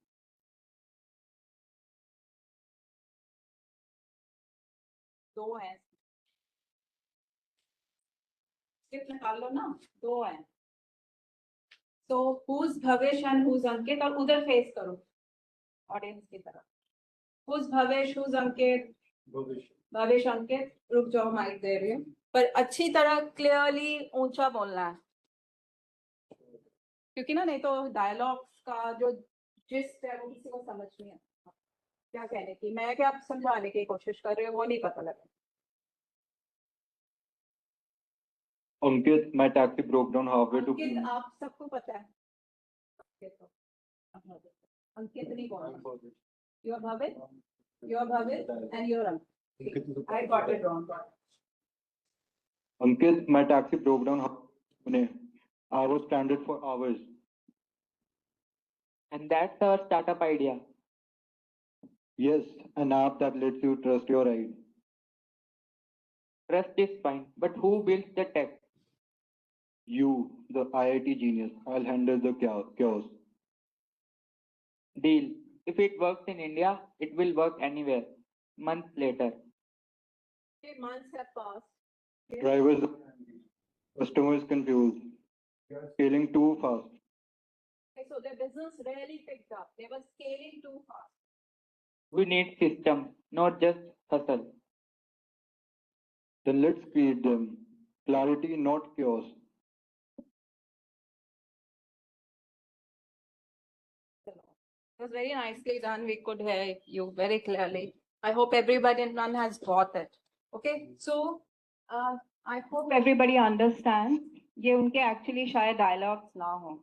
दो हैं. Skip निकाल लो ना, दो हैं. So who's Bhavesh and who's Ankit? और उधर face करो audience की तरफ. Who's Bhavesh, who's Ankit? Bhavesh, Ankit. रुक जाओ, माइक दे रही हूँ, पर अच्छी तरह क्लियरली ऊंचा बोलना है, क्योंकि ना नहीं तो डायलॉग्स का जो जिस्ट है वो किसी को समझ नहीं आता क्या कहने की, मैं क्या समझाने की कोशिश कर रही हूँ वो नहीं पता लगा. Ankit, my taxi broke down halfway to Ankit, आप सबको पता है. Ankit नहीं बोलना. You are Bhavesh, and you are Ankit. I got it wrong. Ankit, my taxi broke down halfway. I was stranded for hours. And that's our startup idea. Yes, an app that lets you trust your ride. Trust is fine, but who builds the tech? You, the IIT genius. I'll handle the chaos. Deal. If it works in India, it will work anywhere. Months later. Okay, months have passed. Drivers, customers confused. Scaling too fast. Okay, so their business really picked up. They were scaling too fast. We need system, not just hustle. Then let's create them. Clarity, not chaos. It was very nicely done. We could hear you very clearly. I hope everybody has got it. Okay, so I hope everybody understands. ये उनके actually शायद dialogues ना हो.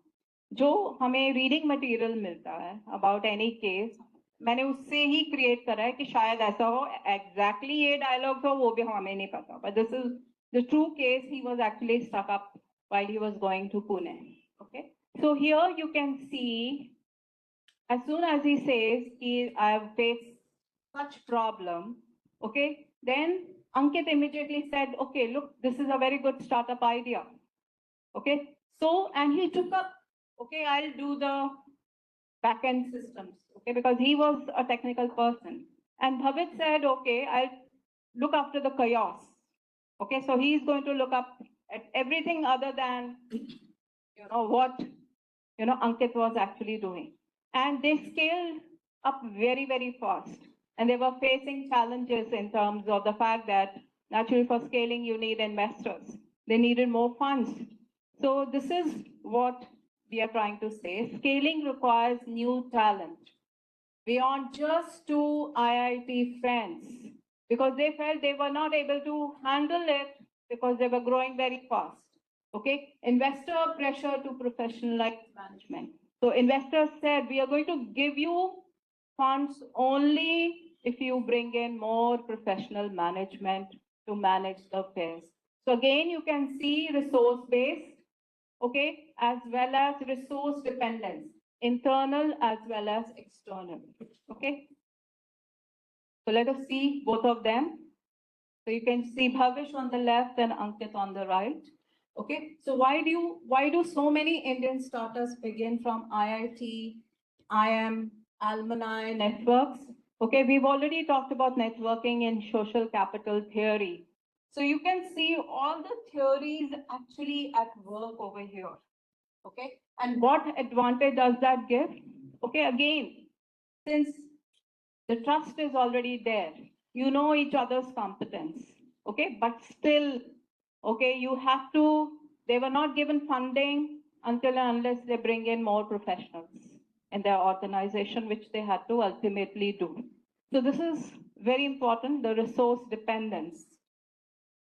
जो हमें reading material मिलता है about any case, मैंने उससे ही create करा है कि शायद ऐसा हो. Exactly ये dialogues हो वो भी हमें नहीं पता. But this is the true case. He was actually stuck up while he was going to Pune. Okay, so here you can see. As soon as he says, I have faced such problem, okay, then Ankit immediately said, okay, look, this is a very good startup idea. Okay, so, and he took up, okay, I'll do the backend systems, okay, because he was a technical person. And Bhavit said, okay, I'll look after the chaos. Okay, so he's going to look up at everything other than, what, Ankit was actually doing. And they scaled up very, very fast. And they were facing challenges in terms of the fact that naturally for scaling, you need investors. They needed more funds. So this is what we are trying to say. Scaling requires new talent beyond just two IIT friends, because they felt they were not able to handle it because they were growing very fast. Okay, investor pressure to professionalize management. So investors said, we are going to give you funds only if you bring in more professional management to manage the affairs. So again, you can see resource-based, okay, as well as resource dependence, internal as well as external, okay. So let us see both of them. So you can see Bhavish on the left and Ankit on the right. Okay, so why do so many Indian startups begin from IIT, IM, alumni networks? Okay, we've already talked about networking in social capital theory. So you can see all the theories actually at work over here. Okay, and what advantage does that give? Okay, again, since the trust is already there, you know each other's competence. Okay, but still, okay, they were not given funding until and unless they bring in more professionals in their organization, which they had to ultimately do. So this is very important, the resource dependence.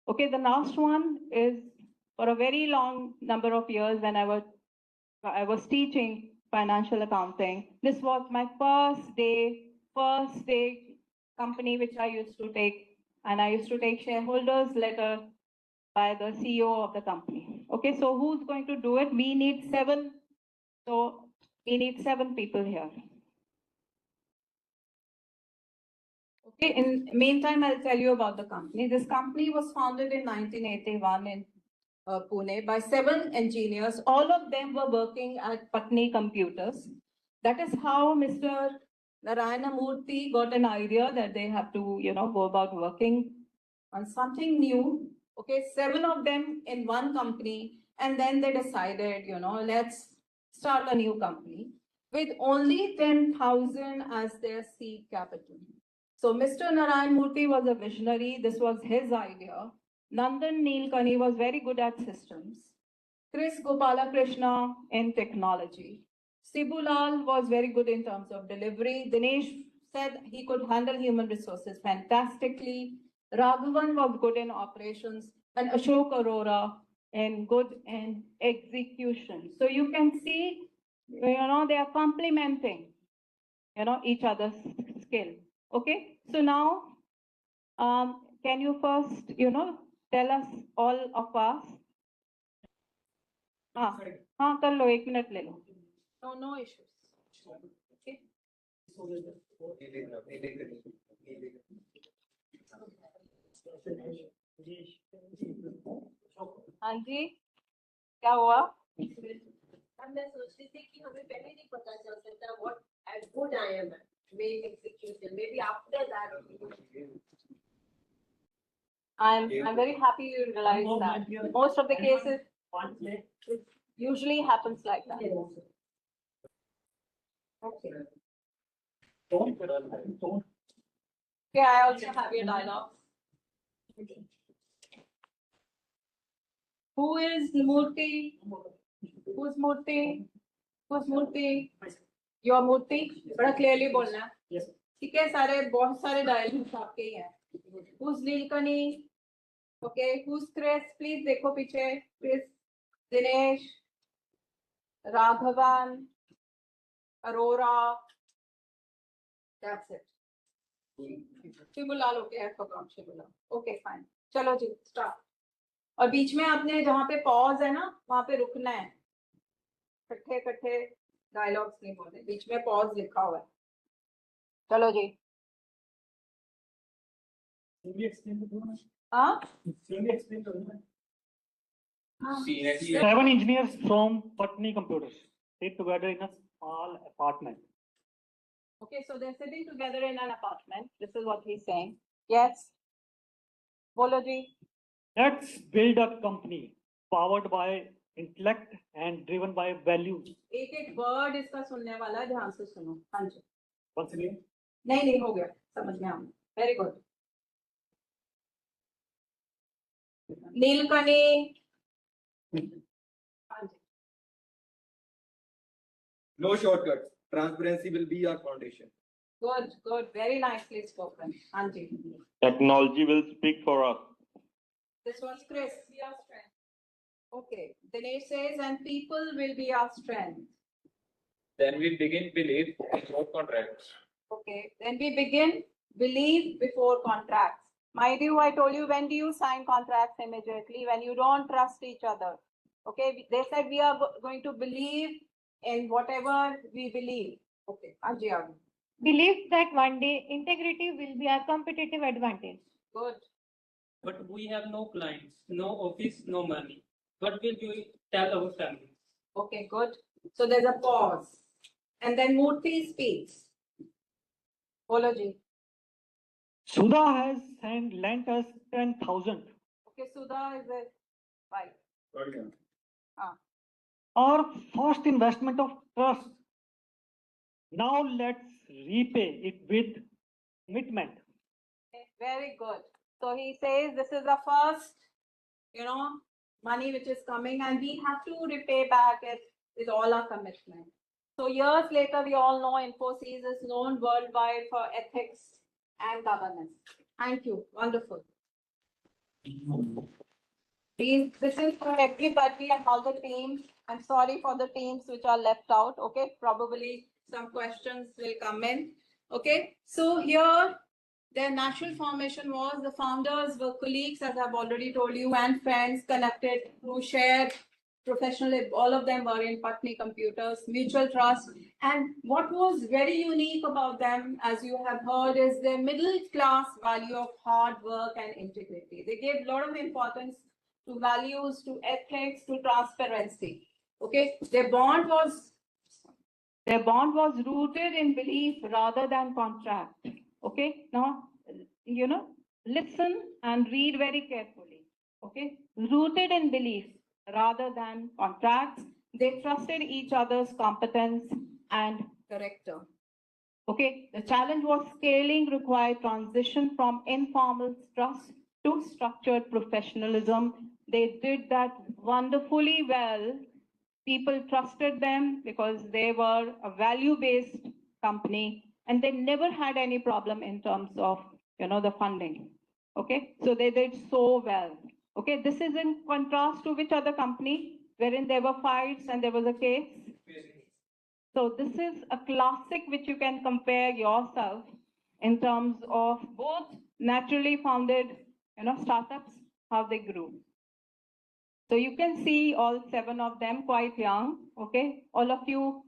Okay, the last one is for a very long number of years when I was teaching financial accounting. This was my first day company which I used to take, and I used to take shareholders letter by the CEO of the company. Okay, so who's going to do it? We need 7. So we need 7 people here. Okay, in meantime, I'll tell you about the company. This company was founded in 1981 in Pune by 7 engineers. All of them were working at Patni Computers. That is how Mr. Narayana Murthy got an idea that they have to, go about working on something new. Okay, 7 of them in one company, and then they decided, let's start a new company with only 10,000 as their seed capital. So Mr. Narayan Murthy was a visionary. This was his idea. Nandan Neelkani was very good at systems. Chris Gopalakrishna in technology. Sibulal was very good in terms of delivery. Dinesh said he could handle human resources fantastically. Raghavan was good in operations, and Ashok Arora in good in execution. So you can see, they are complementing, each other's skill. Okay, so now, can you first, tell us all of us? कर लो 1 minute ले लो. No issues. Okay. हाँ जी, क्या हुआ? मैं सोच रही थी कि हमें पहले नहीं पता चल सकता what good I am at main execution. Maybe after that. I'm very happy you realize that. Most of the cases. Usually happens like that. Okay. Okay, I also have your dialogue. Who is Murthy? Who's Murthy? Who's Murthy? Your Murthy? बड़ा clearly बोलना. ठीक है, सारे बहुत सारे dialogues आपके ही हैं. Who's Nilkani? Okay, who's Chris? Please देखो पीछे. Chris, Dinesh, Raghavan, Aurora. That's it. Shivlal, okay, I forgot Shivlal. Okay, fine. चलो जी, start. और बीच में आपने जहाँ पे pause है ना, वहाँ पे रुकना है. इकट्ठे इकट्ठे डायलॉग्स नहीं बोलने, बीच में pause लिखा हुआ है. चलो जी. हाँ? 7 engineers from Patni Computers sit together in a small apartment. Okay, so they're sitting together in an apartment. This is what he's saying. Yes. Bolo ji. Let's build a company powered by intellect and driven by values. एक word इसका सुनने वाला है, ध्यान से सुनो. हाँ जी. Once again. नहीं हो गया, समझ में आया. Very good. Nilekani. No shortcuts. Transparency will be our foundation. Good, good. Very nicely spoken. हाँ जी. Technology will speak for us. This was Chris. Be our strength. Okay. Dinesh says, and people will be our strength. Then we begin belief before contracts. Okay. Then we begin believe before contracts. Mind you, I told you, when do you sign contracts? Immediately, when you don't trust each other. Okay. They said we are going to believe in whatever we believe. Okay. Anji. Believe that one day integrity will be our competitive advantage. Good. But we have no clients, no office, no money. What will you tell our family? Okay, good. So there's a pause. And then Murthy speaks. Apology. Sudha has lent us 10,000. Okay, Sudha is a right. Our first investment of trust. Now let's repay it with commitment. Okay, very good. So he says this is the first, money which is coming, and we have to repay back it with all our commitment. So years later, we all know Infosys is known worldwide for ethics and governance. Thank you. Wonderful. This is for everybody and all the teams. I'm sorry for the teams which are left out. Okay, probably some questions will come in. Okay, so here their natural formation was the founders were colleagues, as I've already told you, and friends connected who shared professional. All of them were in Patni Computers, mutual trust. And what was very unique about them, as you have heard, is their middle class value of hard work and integrity. They gave a lot of importance to values, to ethics, to transparency. Okay, their bond was rooted in belief rather than contract. Okay, now, listen and read very carefully. Okay, rooted in belief rather than contracts. They trusted each other's competence and character. Okay, the challenge was scaling required transition from informal trust to structured professionalism. They did that wonderfully well. People trusted them because they were a value-based company, and they never had any problem in terms of, the funding. Okay, so they did so well. Okay, this is in contrast to which other company wherein there were fights and there was a case. So this is a classic which you can compare yourself in terms of both naturally founded, startups, how they grew. So you can see all 7 of them quite young. Okay, all of you,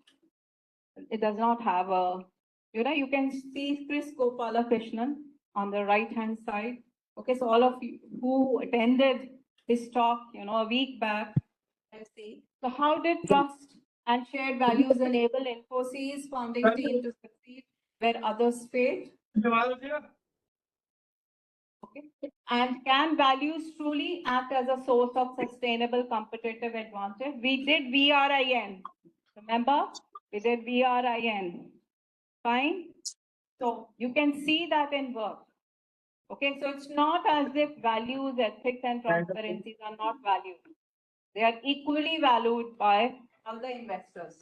it does not have a, you can see Chris Gopalakrishnan on the right hand side. Okay, so all of you who attended his talk, a week back, let's see. So how did trust and shared values enable Infosys founding team to succeed where others failed? Okay, and can values truly act as a source of sustainable competitive advantage? We did VRIN. Remember, we did VRIN. Fine. So you can see that in work. Okay, so it's not as if values, ethics, and transparencies are not valued. They are equally valued by all the investors.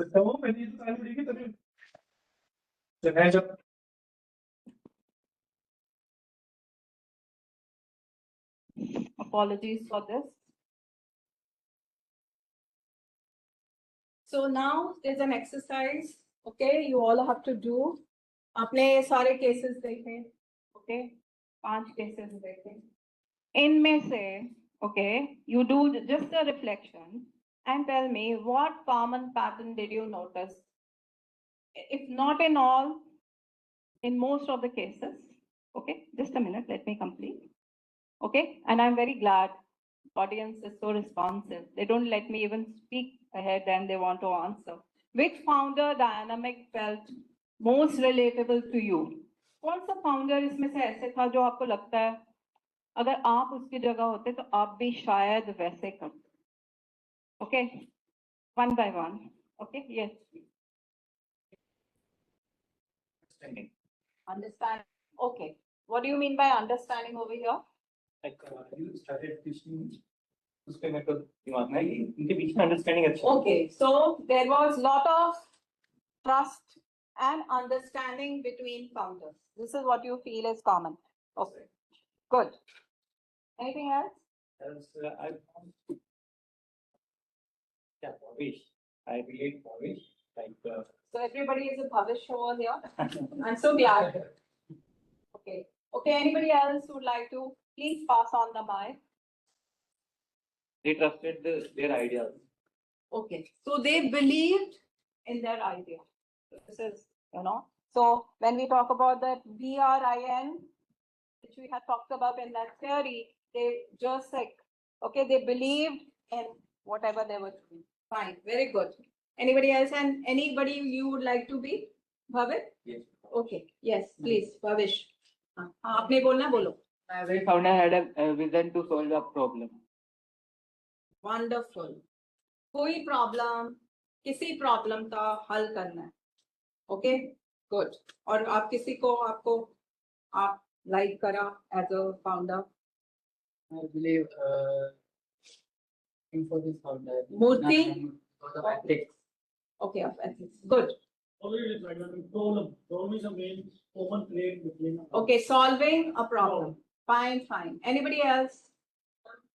Apologies for this. So now there's an exercise, okay, you all have to do. अपने सारे cases देखें, okay, 5 cases देखें. इनमें से, okay, you do just a reflection and tell me what common pattern did you notice? If not in all, in most of the cases. Okay, just a minute, let me complete. Okay, and I'm very glad audience is so responsive. They don't let me even speak ahead and they want to answer. Which founder dynamic felt most relatable to you? कौन सा founder इसमें से ऐसे था जो आपको लगता है अगर आप उसकी जगह होते तो आप भी शायद वैसे करते? Okay, one by one. Okay, yes. Understand. Okay. What do you mean by understanding over here? Like you started teaching. Okay, so there was lot of trust and understanding between founders. This is what you feel is common. Okay, good. Anything else? As I relate Bhavish, like. So everybody is a Bhavish over here. I'm so glad. Okay. Okay. Anybody else who would like to please pass on the mic? They trusted their ideas. Okay. So they believed in their idea. This is, so when we talk about that VRIN, which we had talked about in that theory, they just like, okay, they believed in whatever they were doing. Fine. Very good. Anybody else and anybody you would like to be? Bhavit? Yes. Okay. Yes, please. Bhavish. आपने बोलना बोलो. Every founder had a vision to solve a problem. Wonderful. कोई problem किसी problem का हल करना है. Okay good. और आप किसी को आपको आप लाइक करा as a founder? I believe for this founder. Murthy? Because of ethics. Okay, of ethics. Good. Problem is a main common plane between. Okay, solving a problem. Fine, fine. Anybody else?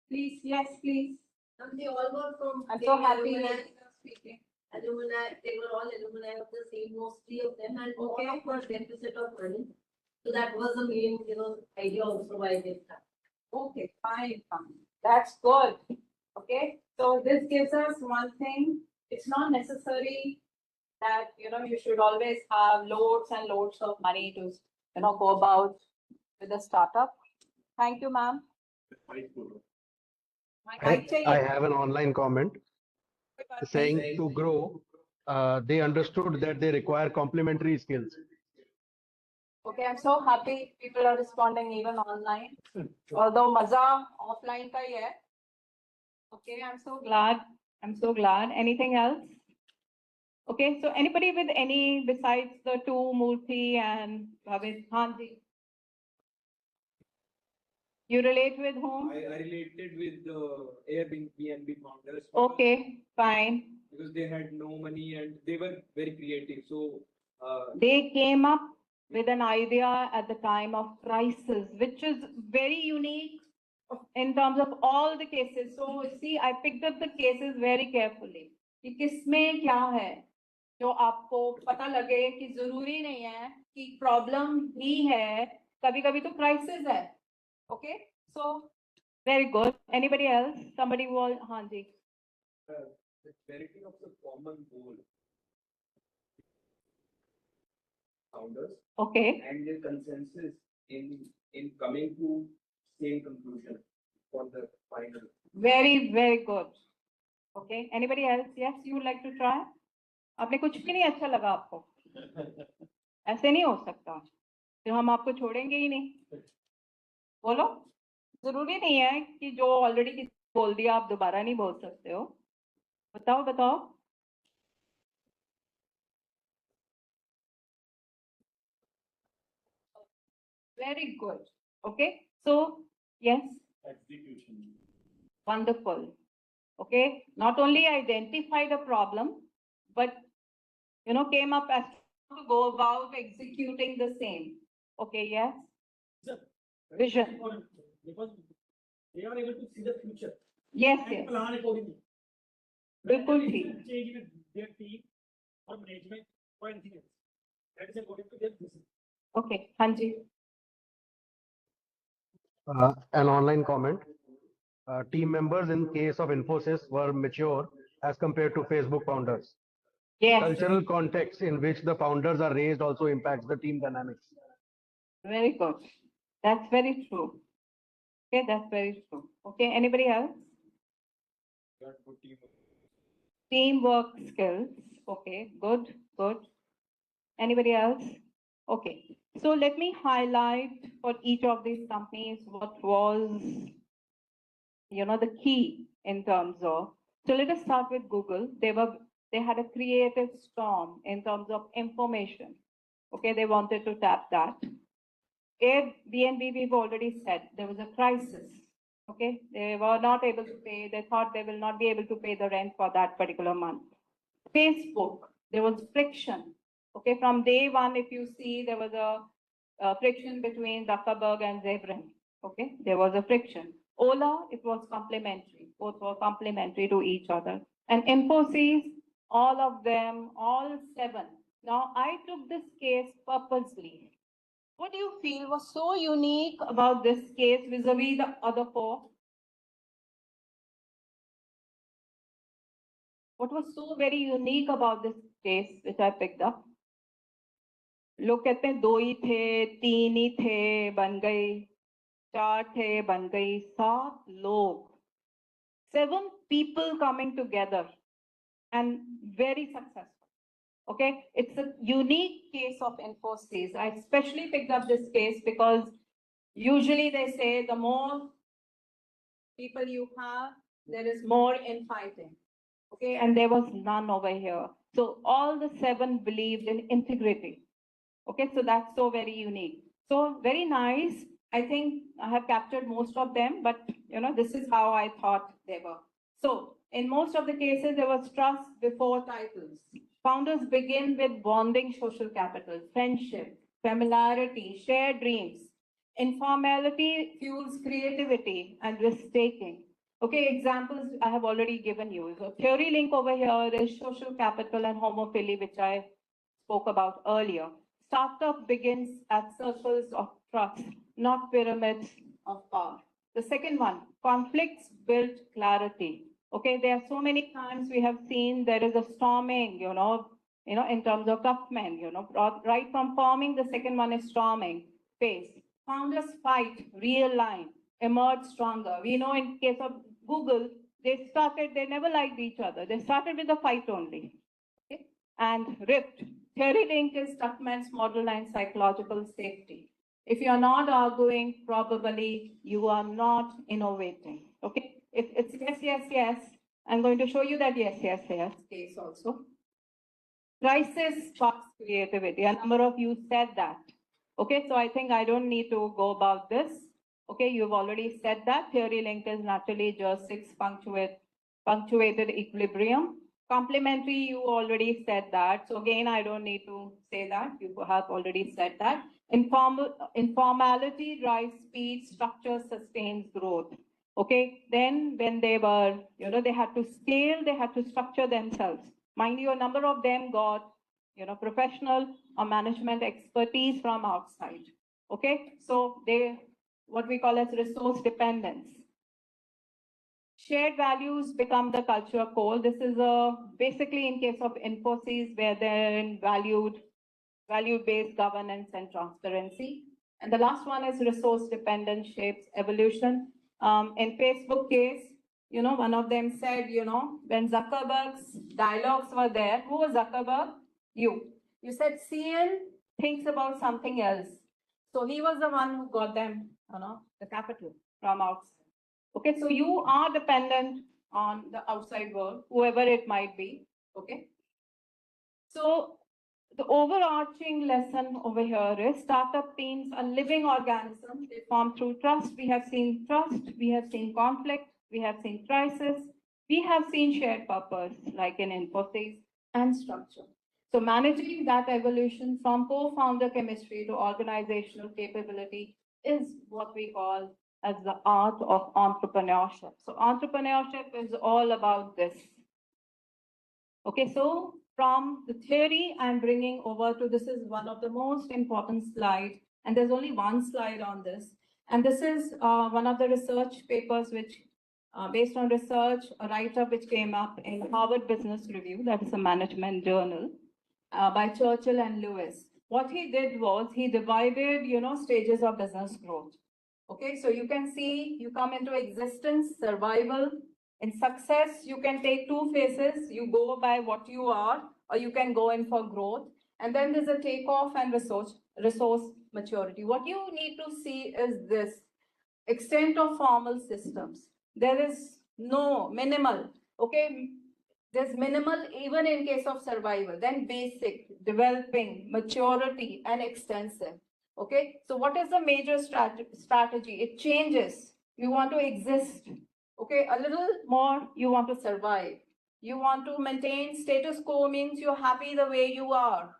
Please, yes, please. They all were from. I'm so happy. Alumni, they were all alumni of the same, mostly of them, and all of were deficit of money. So that was the main, idea also why they started. Okay, fine, fine. That's good. Okay, so this gives us one thing. It's not necessary that, you should always have loads and loads of money to, go about with a startup. Thank you, ma'am. I have an online comment saying to grow, they understood that they require complementary skills. Okay, I'm so happy people are responding even online. Although maza offline ka hi hai. Okay, I'm so glad. I'm so glad. Anything else? Okay, so anybody with any besides the two, Murthy and Bhavit? Hanji. You relate with whom? I related with the Airbnb founders. Okay, fine. Because they had no money and they were very creative. So they came up with an idea at the time of crisis, which is very unique in terms of all the cases. So see, I picked up the cases very carefully. कि किसमें क्या है जो आपको पता लगे कि जरूरी नहीं है कि प्रॉब्लम ही है, कभी कभी तो क्राइसिस है. Okay, so very good. Anybody else? Somebody will, हाँ जी. The clarity of the common goal. Founders. Okay. And the consensus in coming to same conclusion for the final. Very, very good. Okay. Anybody else? Yes, you would like to try? आपने कुछ भी नहीं अच्छा लगा आपको? ऐसे नहीं हो सकता. फिर हम आपको छोड़ेंगे ही नहीं. बोलो, जरूरी नहीं है कि जो ऑलरेडी किसी बोल दिया आप दोबारा नहीं बोल सकते हो. बताओ बताओ. Very good. Okay. So yes. Execution. Wonderful. Okay. Not only identify the problem, but came up as to go about executing the same. Okay. Yes. Sir, Vision. because they are able to see the future. Yes. And Yes. plan accordingly. बिल्कुल Whenever ठीक. they change in their team or management or anything else. That is according to their vision. Okay. Hanji. An online comment. Team members in case of Infosys were mature as compared to Facebook founders. Yes. Cultural context in which the founders are raised also impacts the team dynamics. Very good. That's very true. Okay. That's very true. Okay. Anybody else? Teamwork skills. Okay. Good. Good. Anybody else? Okay. So let me highlight for each of these companies what was, the key in terms of. So let us start with Google. They had a creative storm in terms of information. Okay, they wanted to tap that. Airbnb, we've already said there was a crisis. Okay, they were not able to pay. They thought they will not be able to pay the rent for that particular month. Facebook, there was friction. Okay, from day one, if you see, there was a friction between Zuckerberg and Zebrin. Okay, there was a friction. Ola, it was complementary. Both were complementary to each other. And Infosys, all of them, all 7. Now, I took this case purposely. What do you feel was so unique about this case vis-a-vis the other 4? What was so very unique about this case which I picked up? लोग कहते हैं 2 ही थे, 3 ही थे, बन गई, 4 थे, बन गई, 7 लोग. 7 people coming together and very successful. Okay, it's a unique case of Infosys. I especially picked up this case because usually they say the more people you have, there is more infighting. Okay, and there was none over here. So all the 7 believed in integrity. Okay, so that's so very unique. So very nice. I think I have captured most of them, but this is how I thought they were. So in most of the cases, there was trust before titles. Founders begin with bonding social capital, friendship, familiarity, shared dreams. Informality fuels creativity and risk-taking. Okay, examples I have already given you. So theory link over here is social capital and homophily, which I spoke about earlier. Startup begins at circles of trust, not pyramids of power. The second one, conflicts build clarity. Okay, there are so many times we have seen there is a storming, in terms of government, right from forming, the second one is storming phase. Founders fight, realign, emerge stronger. We know in case of Google, they never liked each other. They started with a fight only. Okay? And rift. Theory link is Tuckman's model and psychological safety. If you're not arguing, probably you are not innovating. Okay? If it's yes, yes, yes, I'm going to show you that yes, yes, yes case also. Crisis sparks creativity. A number of you said that. Okay, so I think I don't need to go about this. Okay, you've already said that. Theory link is naturally just 6 punctuated equilibrium. Complementary, you already said that. So again, I don't need to say that. You have already said that. Informality drives speed, structure sustains growth. Okay, then when they were, they had to scale, they had to structure themselves. Mind you, a number of them got, professional or management expertise from outside. Okay, so what we call as resource dependence. Shared values become the culture core. This is basically in case of Infosys where they're in value-based governance and transparency. And the last one is resource dependence shapes evolution. In Facebook case, one of them said, when Zuckerberg's dialogues were there, who was Zuckerberg? You. You said CN thinks about something else. So he was the one who got them the capital from outside. Okay, so you are dependent on the outside world, whoever it might be. Okay, so the overarching lesson over here is startup teams are living organisms. They form through trust. We have seen trust, we have seen conflict, we have seen crisis, we have seen shared purpose, like in Infosys, and structure. So managing that evolution from co-founder chemistry to organizational capability is what we call as the art of entrepreneurship. So entrepreneurship is all about this. Okay, so from the theory I'm bringing over to this is one of the most important slides, and there's only one slide on this. And this is one of the research papers which, based on research, a write-up which came up in Harvard Business Review, that is a management journal, by Churchill and Lewis. What he did was he divided, stages of business growth. Okay, so you can see you come into existence, survival. In success, you can take two phases. You go by what you are, or you can go in for growth. And then there's a takeoff and resource maturity. What you need to see is this extent of formal systems. There is no minimal, okay? There's minimal even in case of survival, then basic, developing, maturity, and extensive. Okay, so what is the major strategy? It changes. You want to exist. Okay, a little more, you want to survive. You want to maintain status quo means you're happy the way you are.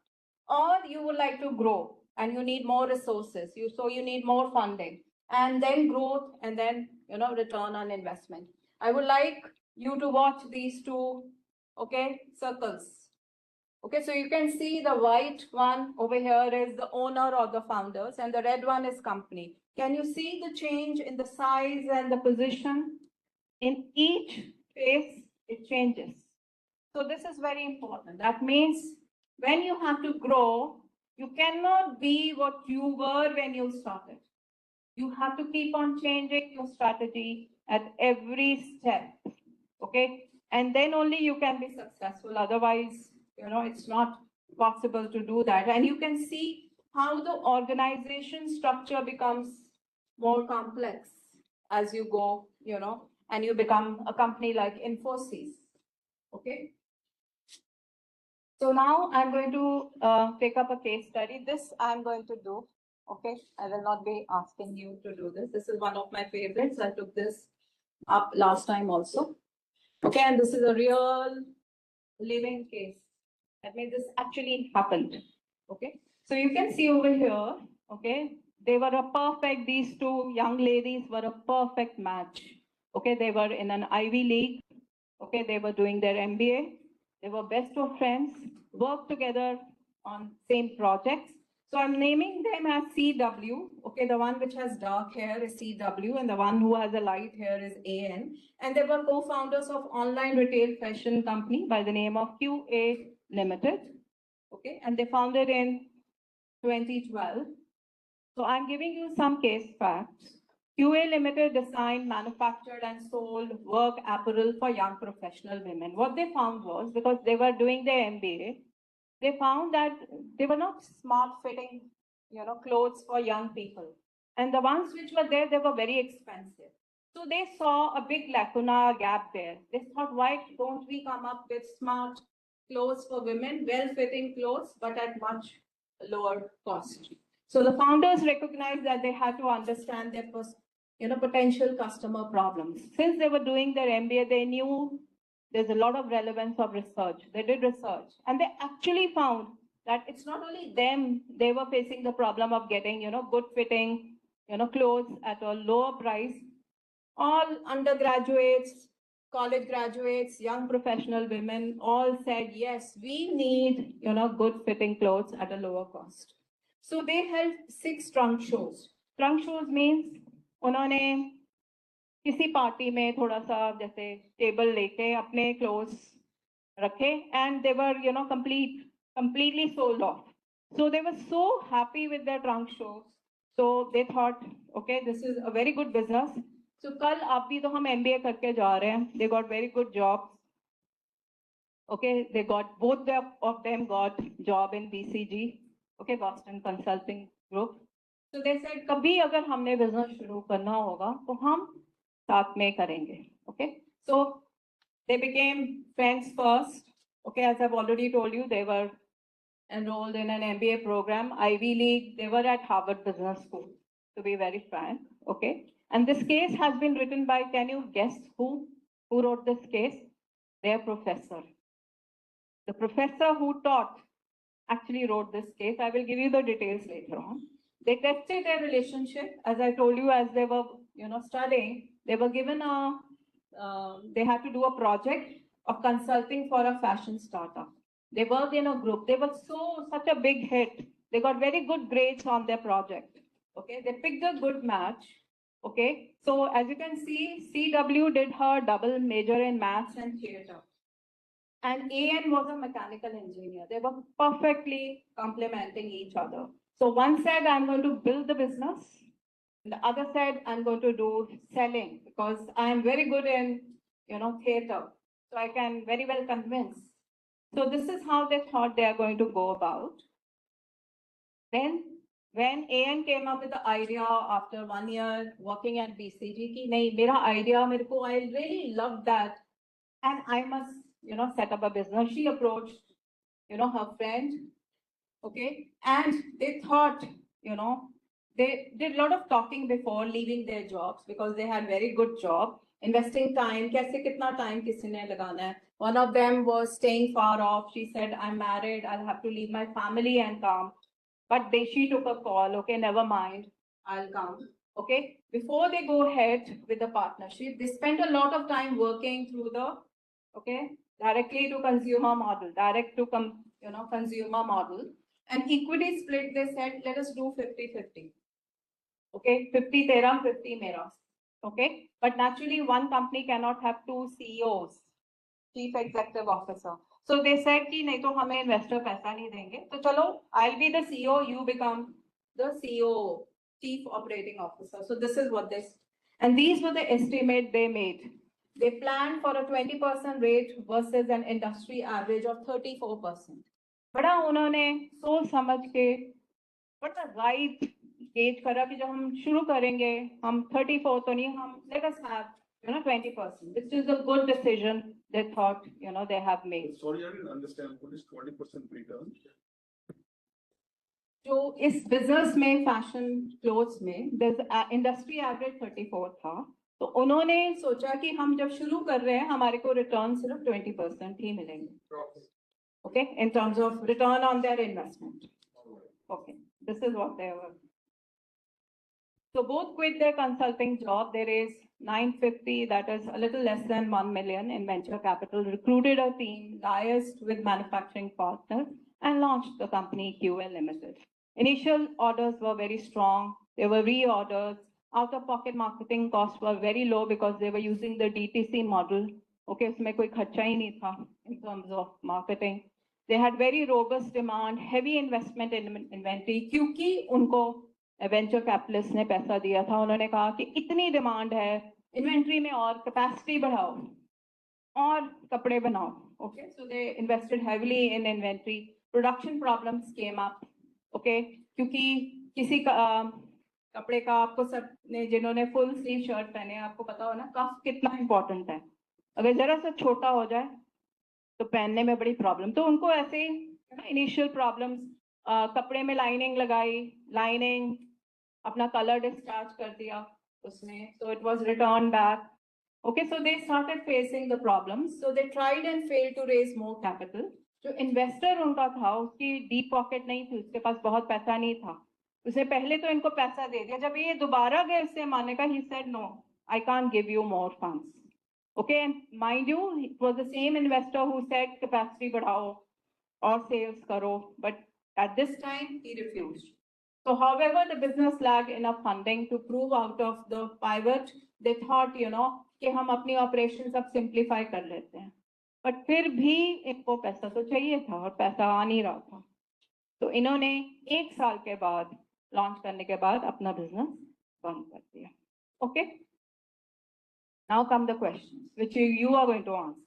Or you would like to grow and you need more resources. So you need more funding. And then growth and then, return on investment. I would like you to watch these two, okay, circles. Okay, so you can see the white one over here is the owner or the founders, and the red one is company. Can you see the change in the size and the position? In each phase, it changes. So this is very important. That means when you have to grow, you cannot be what you were when you started. You have to keep on changing your strategy at every step. Okay, and then only you can be successful. Otherwise, it's not possible to do that. And you can see how the organization structure becomes more complex as you go, and you become a company like Infosys. Okay. So now I'm going to take up a case study. This I'm going to do. Okay, I will not be asking you to do this. This is one of my favorites. I took this up last time also. Okay, and this is a real living case. That means this actually happened. Okay, so you can see over here, okay, they were a perfect, these two young ladies were a perfect match. Okay, they were in an Ivy League. Okay, they were doing their MBA. They were best of friends, worked together on same projects. So I'm naming them as CW. Okay, the one which has dark hair is CW, and the one who has a light hair is AN. And they were co-founders of online retail fashion company by the name of QA Limited. Okay, and they founded in 2012. So I'm giving you some case facts. QA Limited designed, manufactured, and sold work apparel for young professional women. What they found was, because they were doing their MBA, they found that they were not smart fitting, clothes for young people. And the ones which were there, they were very expensive. So they saw a big lacuna gap there. They thought, why don't we come up with smart clothes for women, well-fitting clothes, but at much lower cost? So the founders recognized that they had to understand their potential customer problems. Since they were doing their MBA, they knew there's a lot of relevance of research. They did research, and they actually found that it's not only them, they were facing the problem of getting, good fitting, clothes at a lower price. All undergraduates, college graduates, young professional women all said, yes, we need, good fitting clothes at a lower cost. So they held 6 trunk shows. Trunk shows means उन्होंने किसी party में थोड़ा सा जैसे table लेके अपने clothes रखे, and they were completely sold off. So they were so happy with their trunk shows. So they thought, okay, this is a very good business. So कल आप भी तो हम MBA करके जा रहे हैं. They got very good jobs. Okay, they got both of them got job in BCG. Okay, Boston Consulting Group. So they said कभी अगर हमने business शुरू करना होगा तो हम साथ में करेंगे. Okay, so they became friends first. Okay, as I've already told you, they were enrolled in an MBA program, Ivy League. They were at Harvard Business School, to be very frank. Okay, and this case has been written by, can you guess who wrote this case? Their professor. The professor who taught actually wrote this case. I will give you the details later on. They tested their relationship, as I told you, as they were, studying. They were given they had to do a project of consulting for a fashion startup. They worked in a group. They were such a big hit. They got very good grades on their project. Okay, they picked a good match. Okay, so as you can see, CW did her double major in maths and theatre. And AN was a mechanical engineer. They were perfectly complementing each other. So one said, I'm going to build the business. The other said, I'm going to do selling because I'm very good in, theater. So I can very well convince. So this is how they thought they are going to go about. Then when AN came up with the idea after 1 year working at BCG, ki nahi, mera idea, I really love that. And I must, set up a business. She approached, her friend. Okay. And they thought, they did a lot of talking before leaving their jobs because they had very good job. Investing time, kaise kitna time kisi ne lagana hai. One of them was staying far off. She said, I'm married. I'll have to leave my family and come. But she took a call. Okay, never mind. I'll come. Okay. Before they go ahead with the partnership, they spent a lot of time working through the, directly to consumer model, direct to consumer model. And equity split, they said, let us do 50-50. Okay, 50 tera, 50 mera. Okay, but naturally one company cannot have two CEOs, Chief Executive Officer. So they said कि नहीं तो हमें investor पैसा नहीं देंगे तो चलो I'll be the CEO, you become the CEO, Chief Operating Officer. So this is what this, and these were the estimate they made. They planned for a 20% rate versus an industry average of 34%. बड़ा उन्होंने सोच समझ के बड़ा right gauge करा कि जब हम शुरू करेंगे हम 34 तो नहीं हम let us have 20%, which is a good decision they thought, they have made. Sorry, I didn't understand. What is 20% return? So, इस business में fashion clothes में there's industry average 34 था. तो उन्होंने सोचा कि हम जब शुरू कर रहे हैं हमारे को return सिर्फ 20% ही मिलेंगे. Okay, in terms of return on their investment. Okay, this is what they were. So both quit their consulting job. There is 950, that is a little less than 1 million in venture capital, recruited a team, liaised with manufacturing partners, and launched the company QL Limited. Initial orders were very strong. There were reorders. Out-of-pocket marketing costs were very low because they were using the DTC model. Okay, उसमें कोई खर्चा ही नहीं था in terms of marketing. They had very robust demand, heavy investment in inventory, क्योंकि उनको venture capitalist ने पैसा दिया था. उन्होंने कहा कि इतनी डिमांड है इन्वेंट्री में और कैपेसिटी बढ़ाओ और कपड़े बनाओ. Okay, so they invested heavily in inventory. Production problems came up. Okay, क्योंकि किसी का कपड़े का आपको सब ने जिन्होंने फुल स्लीव शर्ट पहने आपको पता हो ना कफ कितना इंपॉर्टेंट है. अगर जरा सा छोटा हो जाए तो पहनने में बड़ी प्रॉब्लम. तो उनको ऐसे इनिशियल प्रॉब्लम्स, कपड़े में लाइनिंग लगाई, लाइनिंग अपना कलर डिस्चार्ज कर दिया उसमें, so it was returned back. Okay, so they started facing the problems. So they tried and failed to raise more capital. जो इन्वेस्टर उनका था उसकी डीप पॉकेट नहीं थी, उसके पास बहुत पैसा नहीं था. उसने पहले तो इनको पैसा दे दिया. जब ये दोबारा गए उससे मानने का, he said no, I can't give you more funds. Okay, and mind you, it was the same investor who said capacity बढ़ाओ और sales करो, but at this time he refused. So however the business lacked enough funding to prove out of the pivot, they thought, कि हम अपनी operations अब simplify कर लेते हैं. But फिर भी इनको पैसा तो चाहिए था और पैसा आ नहीं रहा था. तो इन्होंने 1 साल के बाद लॉन्च करने के बाद अपना बिजनेस बंद कर दिया. Okay? Now come the questions which you are going to answer.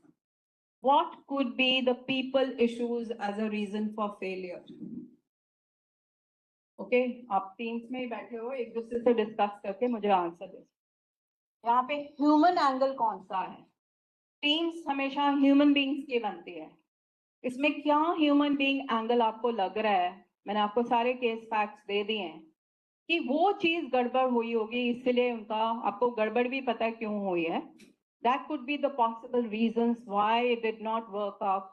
What could be the people issues as a reason for failure? Okay आप टीम्स में ही बैठे हो, एक दूसरे से डिस्कस करके मुझे आंसर दे। यहाँ पे ह्यूमन एंगल कौन सा है? टीम्स हमेशा ह्यूमन बींग्स की बनती है, इसमें क्या ह्यूमन बीइंग एंगल आपको लग रहा है? मैंने आपको सारे केस फैक्ट्स दे दिए हैं कि वो चीज गड़बड़ हुई होगी, इसलिए उनका आपको गड़बड़ भी पता है क्यों हुई है। That could be the possible reasons why it did not work out.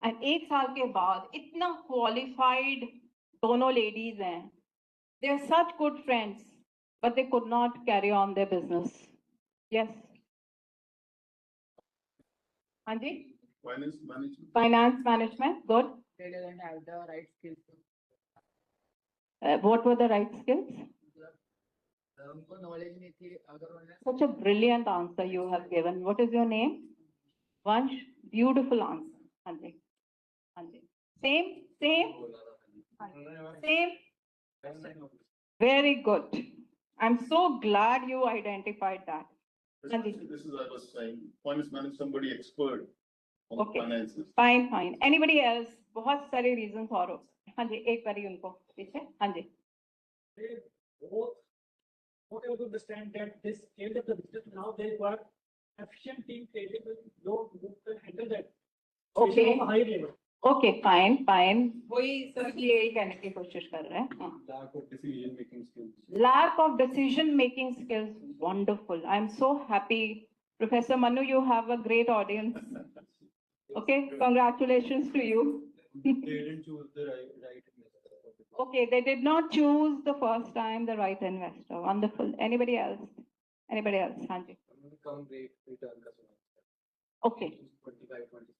And एक साल के बाद इतना क्वालिफाइड दोनों लेडीज हैं, they are such good friends, but they could not carry on their business. Yes, हाँ जी, finance management, good. They didn't have the right skills. What were the right skills? उनको knowledge नहीं थी, अगर उन्हें Such a brilliant answer you have given. What is your name? Vansh. Beautiful answer. हाँ जी, हाँ जी. Same. Very good. I'm so glad you identified that. हाँ जी. This is I was saying. Finance manage somebody expert on Okay. finances. Fine. Anybody else? बहुत सारे reasons और हो. हाँ जी, एक बारी उनको पीछे. हाँ जी. They both not able to understand that this scale of the business now they require efficient team created with low who can handle that. Okay. On a high level. Okay, fine. वही sir यही कहने की कोशिश कर रहे हैं. हाँ. Lack of decision making skills. Lack of decision making skills. Wonderful. I'm so happy. Professor Manu, you have a great audience. Okay, congratulations to you. They didn't choose the right investor. Okay, they did not choose the first time the right investor. Wonderful. Anybody else? हाँ जी. Come rate return. Okay. 25, 26,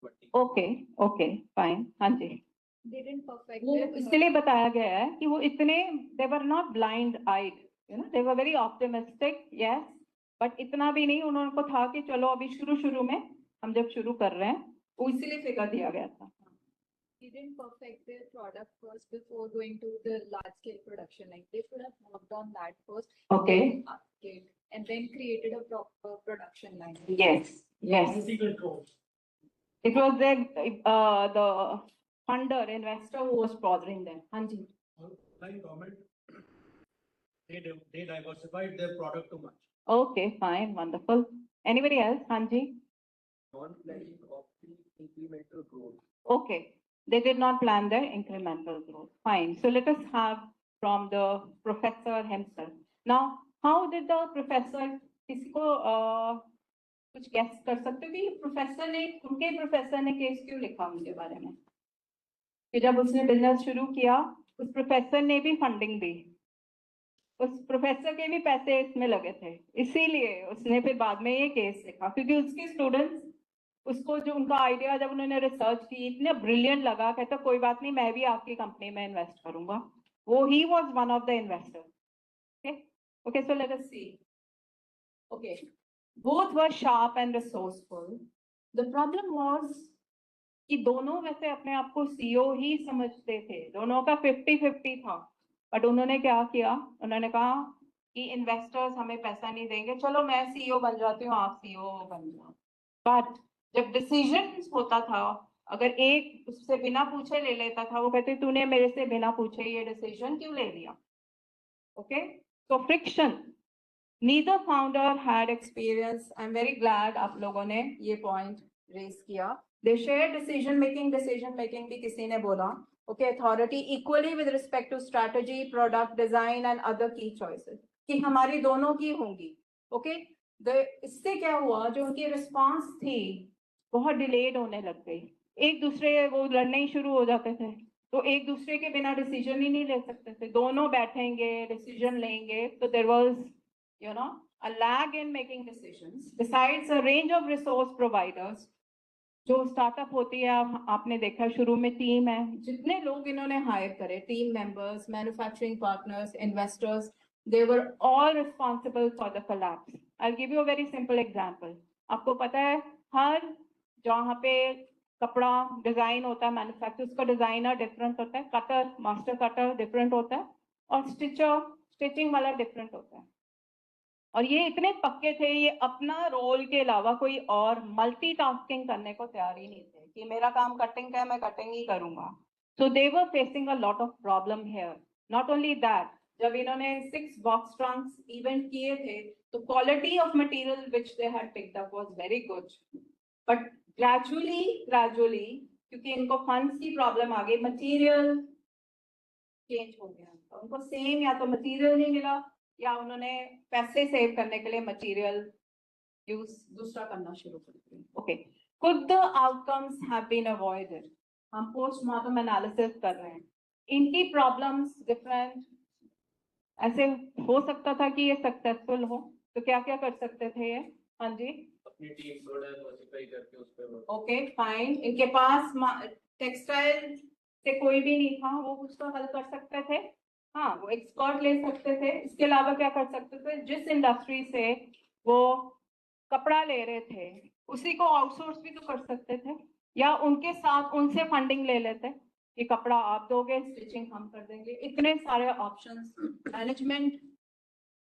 20. Okay, fine. हाँ जी. They didn't perfect वो it. इसलिए बताया गया है कि वो इतने they were not blind-eyed, you know, they were very optimistic, yes, but इतना भी नहीं, उनको था कि चलो अभी शुरू में हम जब शुरू कर रहे हैं, वो इसीलिए फिगर दिया गया था. They didn't perfect their product first before going to the large scale production. Like they should have worked on that first. Okay. Then upscaled, and then created a proper production line. Yes. Quality control. It was the funder, investor who was bothering them. हाँ जी. Like government, they diversified their product too much. Okay, fine, wonderful. Anybody else? हाँ जी. Non-planning of the incremental growth. Okay, they did not plan their incremental growth. Fine. So let us have from the professor himself. Now, how did the professor? किसी को कुछ guess कर सकते हो कि professor ने उनके प्रोफेसर ने केस क्यों लिखा उनके बारे में? कि जब उसने बिजनेस शुरू किया, उस प्रोफेसर ने भी फंडिंग दी, उस प्रोफेसर के भी पैसे इसमें लगे थे, इसीलिए उसने फिर बाद में ये केस लिखा, क्योंकि उसके स्टूडेंट्स उसको जो उनका आइडिया जब उन्होंने रिसर्च की इतने ब्रिलियंट लगा, कहता कोई बात नहीं, मैं भी आपकी कंपनी में इन्वेस्ट करूंगा. वो ही was one of the investor. Okay, so let us see. Okay, both were sharp and resourceful. The problem was कि दोनों वैसे अपने आप को सीईओ ही समझते थे, दोनों का 50-50 था, बट उन्होंने क्या किया, उन्होंने कहा कि इन्वेस्टर्स हमें पैसा नहीं देंगे, चलो मैं सीईओ बन जाती हूँ, आप सीईओ बन जाओ. बट जब डिसीजन होता था, अगर एक उससे बिना पूछे ले लेता था, वो कहते तूने मेरे से बिना पूछे ये डिसीजन क्यों ले लिया. Okay, so friction. Neither founder had experience. I'm very glad आप लोगों ने ये point raise किया. They shared decision making भी किसी ने बोला. Okay, authority equally with respect to strategy, product design and other key choices. कि हमारी दोनों की होंगी. Okay, इससे क्या हुआ, जो उनकी रिस्पांस थी बहुत डिलेड होने लग गई. एक दूसरे वो लड़ने ही शुरू हो जाते थे, तो एक दूसरे के बिना डिसीजन ही नहीं ले सकते थे. दोनों बैठेंगे, डिसीजन लेंगे, तो there was a lag in making decisions. Besides a range of resource providers, जो स्टार्टअप होती है, आपने देखा शुरू में टीम है, जितने लोग इन्होंने हायर करे, team members, manufacturing partners, investors, they were all responsible for the collapse. I'll give you a very simple example. आपको पता है, हर जहाँ पे कपड़ा डिजाइन होता है, मैन्युफैक्चर, उसका डिजाइनर डिफरेंट होता है, कटर, मास्टर कटर डिफरेंट होता है, और स्टिचिंग वाला डिफरेंट होता है. और ये इतने पक्के थे, ये अपना रोल के अलावा कोई और मल्टीटास्किंग करने को तैयार ही नहीं थे, कि मेरा काम कटिंग का है, मैं कटिंग ही करूंगा. So they were facing a lot of problem here. Not only that, जब इन्होंने 6 box trunks event किए थे, the quality of material which they had picked up was very good. But gradually, क्योंकि इनको funds की problem आ गई, material change हो गया. उनको same या तो material नहीं मिला या उन्होंने पैसे save करने के लिए material use दूसरा करना शुरू कर दिया. Okay. Could the outcomes have been avoided? हम postmortem analysis कर रहे हैं. इनकी problems different. ऐसे हो सकता था कि ये successful हो, तो क्या क्या कर सकते थे ये? हाँ जी. अपनी टीम को डाइवर्सिफाई करके उस पे. Okay, fine. इनके पास textile से कोई भी नहीं था, वो उसको हल कर सकते थे. हाँ, वो expert ले सकते थे. इसके अलावा क्या कर सकते थे? जिस इंडस्ट्री से वो कपड़ा ले रहे थे, उसी को आउटसोर्स भी तो कर सकते थे, या उनके साथ उनसे फंडिंग ले लेते कि कपड़ा आप दोगे, स्टिचिंग हम कर देंगे. इतने सारे ऑप्शंस, मैनेजमेंट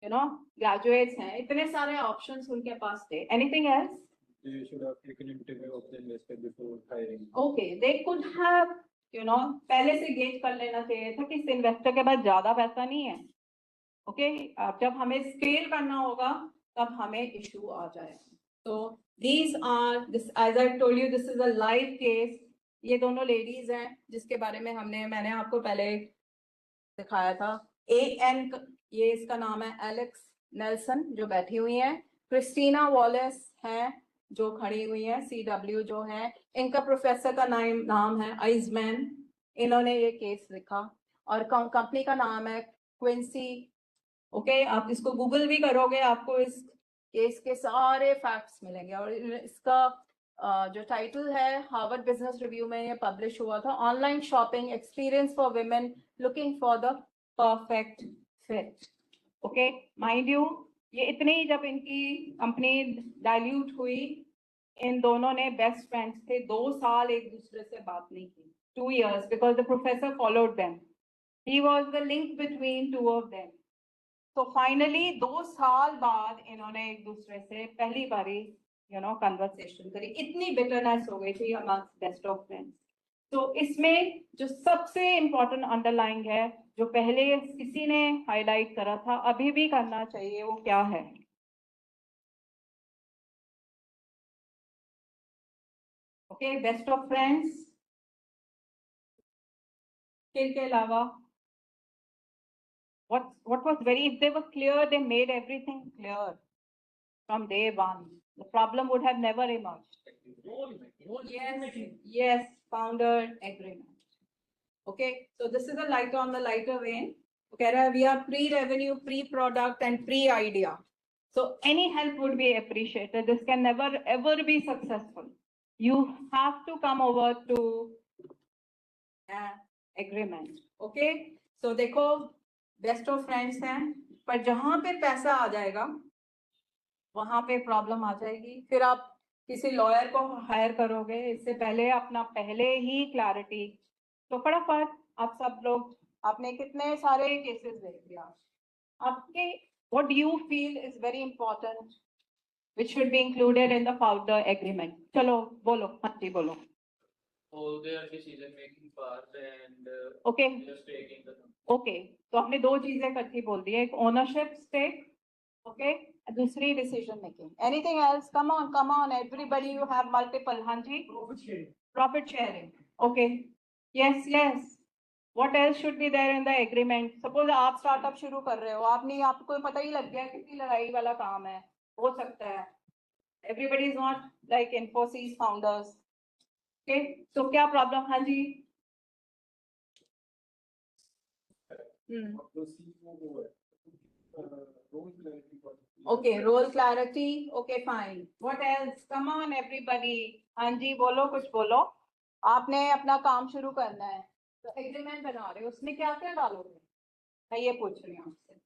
ग्रेजुएट्स हैं, इतने सारे ऑप्शंस उनके पास थे. Anything else? You should have taken interview of the investor before hiring. Okay, they could have, पहले से गेज कर लेना चाहिए था कि इस इन्वेस्टर के पास ज्यादा पैसा नहीं है. ओके, अब जब हमें स्केल करना होगा तब हमें इशू आ जाएगा. So these are this, as I told you, this is a live case. ये दोनों लेडीज हैं जिसके बारे में मैंने आपको पहले दिखाया था. ये इसका नाम है एलेक्स नेल्सन जो बैठी हुई हैं. क्रिस्टीना वॉलेस हैं जो खड़ी हुई हैं. CW जो है, इनका प्रोफेसर का नाम है आइजमैन. इन्होंने ये केस लिखा और कंपनी का नाम है क्विंसी. ओके, आप इसको गूगल भी करोगे, आपको इस केस के सारे फैक्ट्स मिलेंगे. और इसका जो टाइटल है हार्वर्ड बिजनेस रिव्यू में ये पब्लिश हुआ था, online shopping experience for women looking for the perfect fit. Okay, mind you, ये इतनी जब इनकी कंपनी डाइल्यूट हुई, इन दोनों ने बेस्ट फ्रेंड्स थे, 2 साल एक दूसरे से बात नहीं की. 2 years because the professor followed them. He was the link between two of them. तो फाइनली 2 साल बाद इन्होंने एक दूसरे से पहली बारी कन्वर्सेशन करी. इतनी बिटरनेस हो गई थी अमंग्स बेस्ट ऑफ फ्रेंड्स. तो इसमें जो सबसे इम्पोर्टेंट अंडरलाइंग है, जो पहले किसी ने हाईलाइट करा था, अभी भी करना चाहिए, वो क्या है? ओके, बेस्ट ऑफ फ्रेंड्स के अलावा what was very, if they were clear, they made everything clear from day one, the problem would have never emerged. Yes, founder agreement. Okay, so this is a lighter on the lighter vein. Okay, we are pre-revenue, pre-product and pre-idea. So any help would be appreciated. This can never ever be successful. You have to come over to agreement. Okay, so देखो, best of friends हैं, पर जहां पे पैसा आ जाएगा वहां पे problem आ जाएगी. फिर आप किसी लॉयर को हायर करोगे, इससे पहले अपना पहले ही क्लैरिटी. तो फटाफट आप सब लोग, आपने कितने सारे केसेस देख लिया. आपके what do you feel is very important which should be included in the founder agreement? चलो बोलो. हाँ जी बोलो. All their decision making part and okay, just taking the. Okay, तो आपने 2 चीजें इकट्ठी बोल दी. एक ओनरशिप स्टेक, ओके, दूसरी decision making. Anything else? Come on everybody, you have multiple. हाँ जी, profit sharing. Okay, yes. What else should be there in the agreement? Suppose आप स्टार्टअप शुरू कर रहे हो, आपको पता ही लग गया कितनी लड़ाई वाला काम है, हो सकता है. Everybody is not like Infosys founders. Okay, तो क्या प्रॉब्लम? हाँ जी. Okay, role clarity. Okay, fine. What else? Come on, everybody. हाँ जी बोलो, कुछ बोलो. आपने अपना काम शुरू करना है, तो एग्रीमेंट बना रहे हो, उसमें क्या क्या डालोगे? मैं ये पूछ रही हूँ आपसे.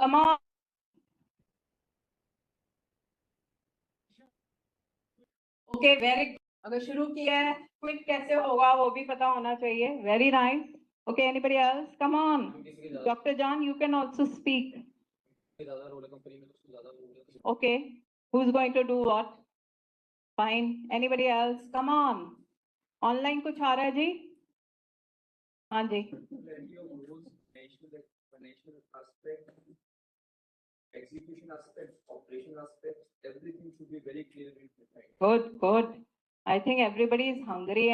Come on. Okay, very good. अगर शुरू किया है, क्विक कैसे होगा वो भी पता होना चाहिए. Very nice. Okay, anybody else? Come on. Dr. John, you can also speak. Okay, who's going to do what? Fine. Anybody else? Come on. Online कुछ आ रहा है जी? हाँ जी। Plenty of rules, national aspect, execution aspect, operation aspect, everything should be very clearly defined. Good, good. I think everybody is hungry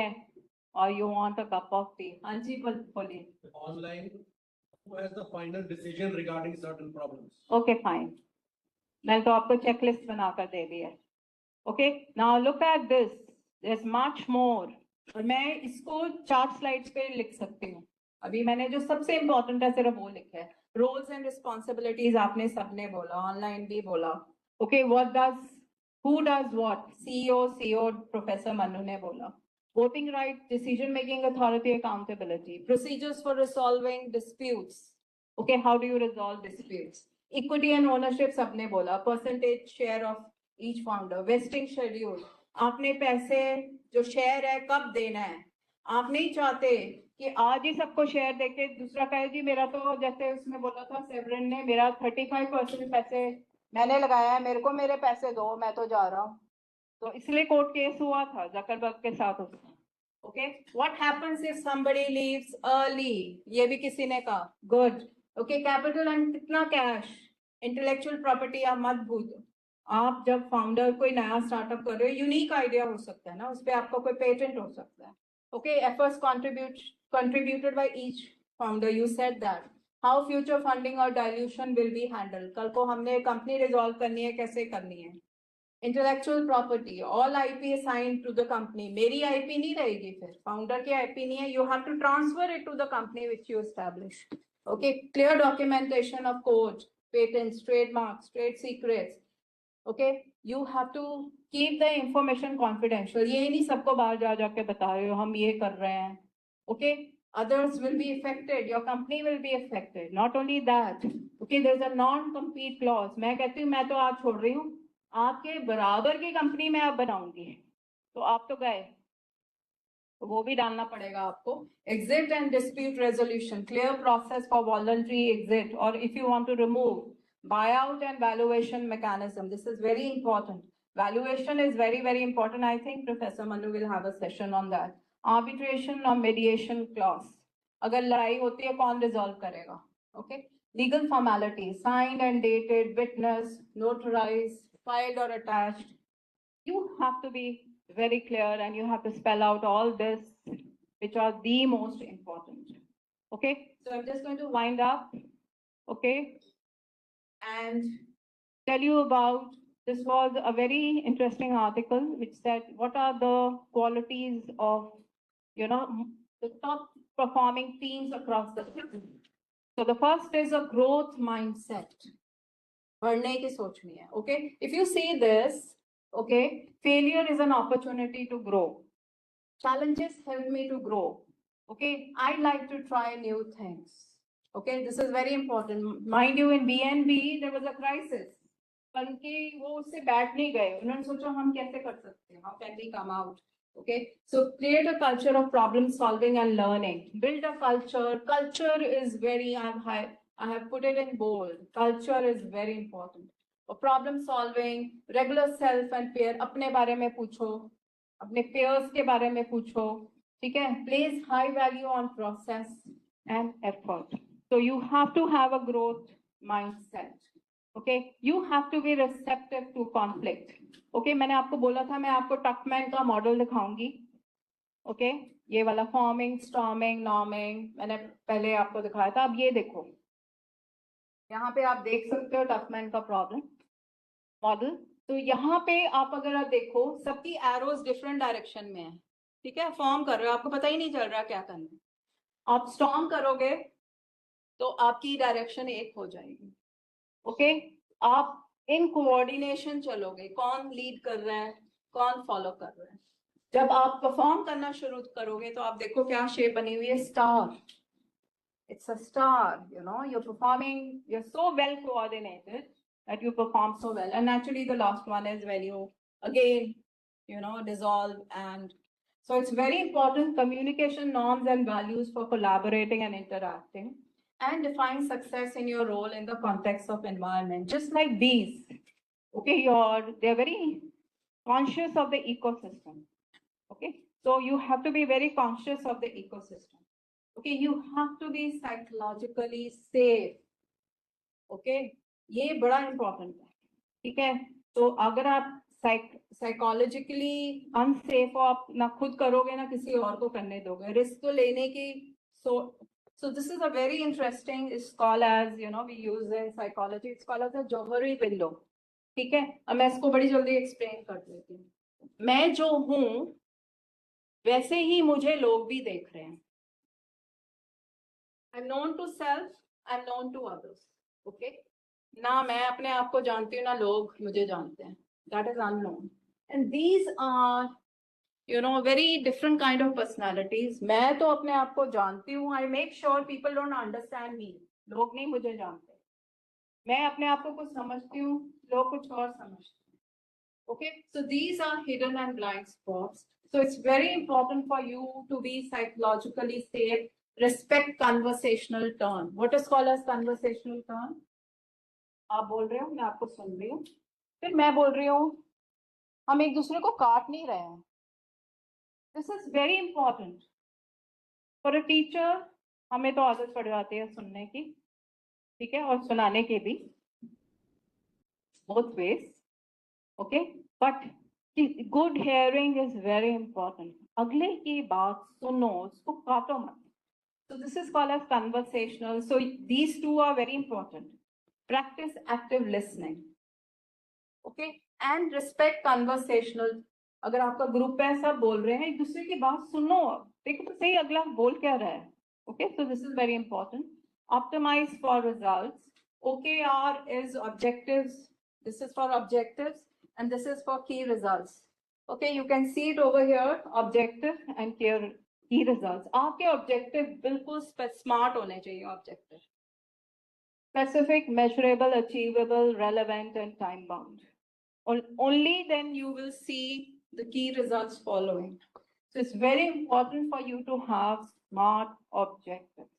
or you want a cup of tea. हाँ जी, बोलिए. Online, who has the final decision regarding certain problems? Okay, fine. मैंने तो आपको checklist बनाकर दे दी है. Okay, now look at this. There's much more. और मैं इसको 4 स्लाइड्स पे लिख सकती हूँ. अभी मैंने जो सबसे इम्पोर्टेंट है सिर्फ वो लिखा है. रोल्स एंड रिस्पॉन्सिबिलिटीज आपने सबने बोला, ऑनलाइन भी बोला. Okay, what does, who does what, CEO professor Manu ने बोला. Voting right, decision making authority, accountability, procedures for resolving disputes. Okay, how do you resolve disputes. Equity and ownership सबने बोला. Percentage share of each founder. Wasting schedule, आपने पैसे जो share है कब देना है. आप नहीं चाहते कि आज ही सबको शेयर देके दूसरा कहे जी मेरा तो, जैसे उसमें बोला था सेवरन ने, मेरा 35% पैसे मैंने लगाया है, मेरे को मेरे पैसे दो, मैं तो जा रहा हूँ. तो इसलिए कोर्ट केस हुआ था जकरबर्ग के साथ उसका. Okay, what happens if somebody leaves early, ये भी किसी ने कहा. गुड. ओके, कैपिटल एंड कितना कैश. इंटेलेक्चुअल प्रॉपर्टी आप मत भूलो. आप जब फाउंडर कोई नया स्टार्टअप कर रहे हो, यूनिक आइडिया हो सकता है ना, उस पर आपका कोई पेटेंट हो सकता है. Okay, efforts contributed by each founder. You said that. How future funding or dilution will be handled. कल को हमने कंपनी रिजॉल्व करनी है, कैसे करनी है. Intellectual property, all IP assigned to the company. मेरी IP नहीं रहेगी फिर, फाउंडर की IP नहीं है. You have to transfer it to the company which you establish. Okay, clear documentation of code, patents, trademarks, trade secrets. Okay, you have to keep the information confidential. ये नहीं सबको बाहर जा जाके बता रहे हो हम ये कर रहे हैं. Okay, others will be affected, your company will be affected. Not only that, okay, there's a non-compete clause. मैं कहती हूँ मैं तो आज छोड़ रही हूँ, आपके बराबर की कंपनी में आप बनाऊंगी, तो आप तो गए, तो वो भी डालना पड़ेगा आपको. Exit and dispute resolution, clear process for voluntary exit, or if you want to remove. Buyout and valuation mechanism. This is very important. Valuation is very, very important. I think Professor Manu will have a session on that. Arbitration or mediation clause. अगर लड़ाई होती है कौन resolve करेगा? Okay. Legal formalities, signed and dated, witness, notarized, filed or attached. You have to be very clear and you have to spell out all this, which are the most important. Okay. So I'm just going to wind up. Okay. And tell you about, this was a very interesting article which said what are the qualities of, you know, the top performing teams across the country. So the first is a growth mindset. बढ़ने की सोचनी है. Okay, if you see this, okay, failure is an opportunity to grow. Challenges help me to grow. Okay, I like to try new things. Okay, this is very important. Mind you, in BNB there was a crisis. पर उनके वो उससे बैठ नहीं गए. उन्होंने सोचा हम कैसे कर सकते हैं? How can we come out? Okay, so create a culture of problem solving and learning. Build a culture. Culture is very, I have put it in bold. Culture is very important. Problem solving, regular self and peer. अपने बारे में पूछो, अपने peers के बारे में पूछो. ठीक है? Place high value on process and effort. So you have to have a growth mindset. Okay, you have to be receptive to conflict. Okay, मैंने आपको बोला था मैं आपको टकमैन का मॉडल दिखाऊंगी. Okay, ये वाला फॉर्मिंग, स्टॉर्मिंग, नॉर्मिंग मैंने पहले आपको दिखाया था. अब ये देखो, यहाँ पे आप देख सकते हो टकमैन का प्रॉब्लम मॉडल. तो यहाँ पे आप अगर आप देखो सबकी एरोज डिफरेंट डायरेक्शन में है. ठीक है, फॉर्म कर रहे हो, आपको पता ही नहीं चल रहा क्या करना है. आप स्टॉर्म करोगे तो आपकी डायरेक्शन एक हो जाएगी. ओके, आप इन कोऑर्डिनेशन चलोगे, कौन लीड कर रहा है, कौन फॉलो कर रहा है. जब आप परफॉर्म करना शुरू करोगे तो आप देखो क्या शेप बनी हुई है, star. It's a star, you know, you're performing, you're so well coordinated that you perform so well. And actually the last one is when you again, you know, dissolve. And so it's very important, communication norms and values for collaborating and interacting, and define success in your role in the context of environment. Just like bees, okay, they're very conscious of the ecosystem. Okay, So you have to be very conscious of the ecosystem. Okay, you have to be psychologically safe. Okay, ये बड़ा important है. ठीक है, तो अगर आप psychologically unsafe हो, आप ना खुद करोगे ना किसी और को करने दोगे, रिस्क तो लेने की. So this is a very interesting, it's called as, we use in psychology, it's called as a Johari window. ठीक है, अब मैं इसको बड़ी जल्दी एक्सप्लेन कर देती हूँ. मैं जो हूँ वैसे ही मुझे लोग भी देख रहे हैं. I'm known to self, I'm known to others. Okay, ना मैं अपने आप को जानती हूँ ना लोग मुझे जानते हैं. That is unknown. And these are, very different kind of personalities. मैं तो अपने आप को जानती हूँ. I make sure people don't understand me. लोग नहीं मुझे जानते. मैं अपने आप को कुछ समझती हूँ, लोग कुछ और समझते हैं. Okay, so these are hidden and blind spots. So it's very important for you to be psychologically safe. Respect conversational turn. What is called as conversational turn? आप बोल रहे हो, मैं आपको सुन रही हूँ, फिर मैं बोल रही हूँ, हम एक दूसरे को काट नहीं रहे हैं. This is very important. For a teacher, हमें तो आदत पड़ जाती है सुनने की, ठीक है, और सुनाने की भी, both ways. Okay, but good hearing is very important. अगले की बात सुनो, उसको काटो मत. So this is called as conversational. So these two are very important. Practice active listening. Okay, and respect conversational. अगर आपका ग्रुप है, सब बोल रहे हैं, एक दूसरे की बात सुनो, देखो तो सही अगला बोल क्या रहा है. Okay, so this is very important. Optimize for results. OKR is objectives. This is for objectives and this is for key results. Okay, you can see it over here, objective and key results. आपके objective बिल्कुल smart होने चाहिए. Objective specific, measurable, achievable, relevant and time bound. Only then you will see the key results following. So it's very important for you to have smart objectives.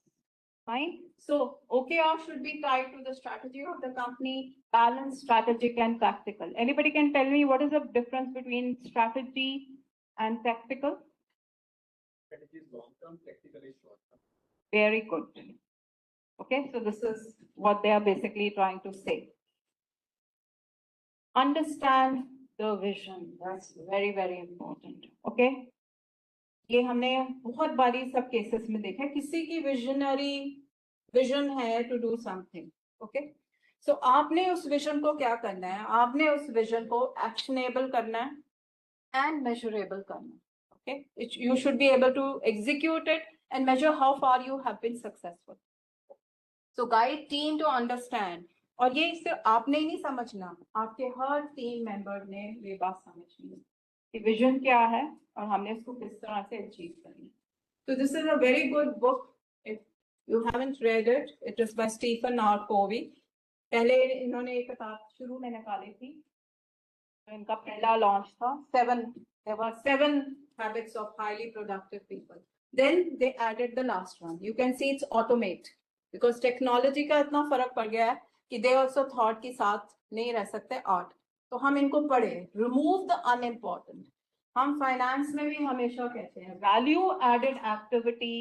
Fine. So OKR should be tied to the strategy of the company, balanced, strategic and tactical. Anybody can tell me what is the difference between strategy and tactical? Strategy is long term, tactical is short term. Very good. Okay, so this is what they are basically trying to say. Understand the vision. That's very, very important. Okay. ये हमने बहुत बारी सब cases में देखा है, किसी की विजन है टू डू समथिंग. ओके, सो आपने उस विजन को क्या करना है, आपने उस विजन को एक्शनेबल करना है एंड मेजरेबल करना है. ओके, you should be able to execute it and measure how far you have been successful. So guide team to understand. और ये सिर्फ आपने ही नहीं समझना, आपके हर टीम मेंबर ने ये बात समझनी है कि विजन क्या है और हमने इसको किस तरह से अचीव करना है. So this is a very good book. If you haven't read it, it is by Stephen R. Covey. पहले इन्होंने एक किताब शुरू में निकाली थी, तो इनका पहला लॉन्च था there were 7 habits of highly productive people. Then they added the last one. You can see it's automate, because technology का इतना फर्क पड़ गया है कि they also thought कि साथ नहीं रह सकते आर्ट. तो हम इनको पढ़े, रिमूव द अनइम्पोर्टेंट. हम फाइनेंस में भी हमेशा कहते हैं वैल्यू एडेड एक्टिविटी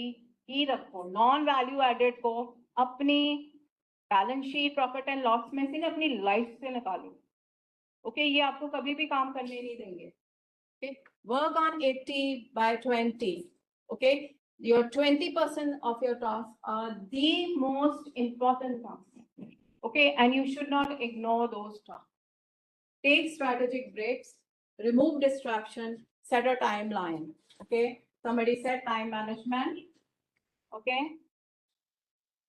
ही रखो, नॉन वैल्यू एडेड को अपनी balance sheet, profit and loss में से अपनी लाइफ से निकालो. ओके, ये आपको कभी भी काम करने नहीं देंगे. Okay, work on 80/20. Okay, your 20% of your tasks are the most important tasks. Okay, and you should not ignore those tasks. Take strategic breaks, remove distraction, set a timeline. Okay, somebody said time management. Okay,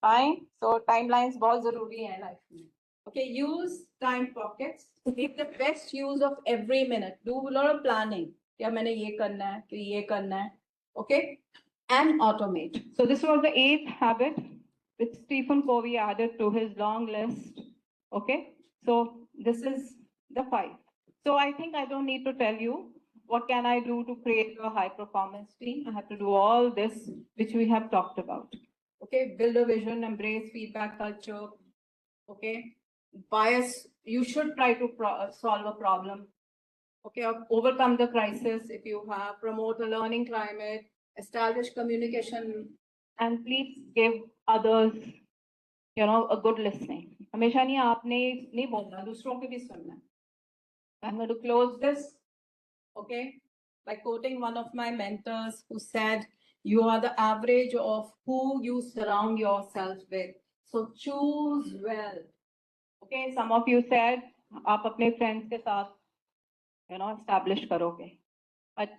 fine. So timelines बहुत जरूरी है life में. Okay, use time pockets. Make the best use of every minute. Do a lot of planning. क्या मैंने ये करना है, कि ये करना है. Okay, and automate. So this was the 8th habit which Stephen Covey added to his long list. Okay, so this is the 5. So I think I don't need to tell you what can I do to create a high performance team. I have to do all this which we have talked about. Okay, build a vision, embrace feedback culture. Okay, bias, you should try to solve a problem. okay, overcome the crisis if you have, promote a learning climate, establish communication. And please give others, a good listening. हमेशा नहीं आपने नहीं बोलना, दूसरों के भी सुनना. I'm going to close this, okay, by quoting one of my mentors who said, you are the average of who you surround yourself with. So choose well. Okay, some of you said, आप अपने friends के साथ, establish करोगे. But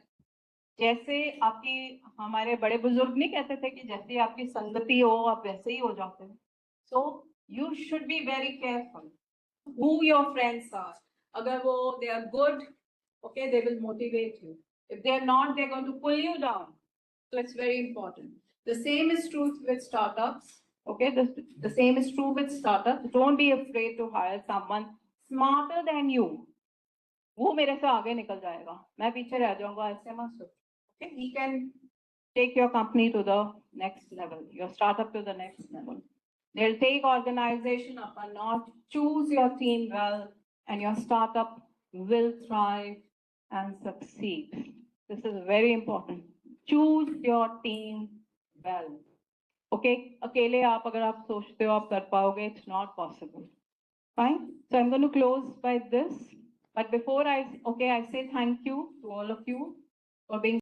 जैसे आपकी हमारे बड़े बुजुर्ग नहीं कहते थे कि जैसे आपकी संगति हो आप वैसे ही हो जाते हैं. So you should be very careful who your friends are. अगर वो they are good, okay, they will motivate you. If they are not, they are going to pull you down. So it's very important. The same is true with startups. Okay, the same is true with startups. Don't be afraid to hire someone smarter than you. वो मेरे से आगे निकल जाएगा, मैं पीछे रह जाऊंगा, ऐसे मत सोच. Okay, he can take your company to the next level, your startup to the next level. They'll take organization up a notch. Choose your team well, and your startup will thrive and succeed. This is very important. Choose your team well. Okay, अकेले आप अगर आप सोचते हो आप कर पाओगे, it's not possible. Fine. So I'm going to close by this. But before I say thank you to all of you for being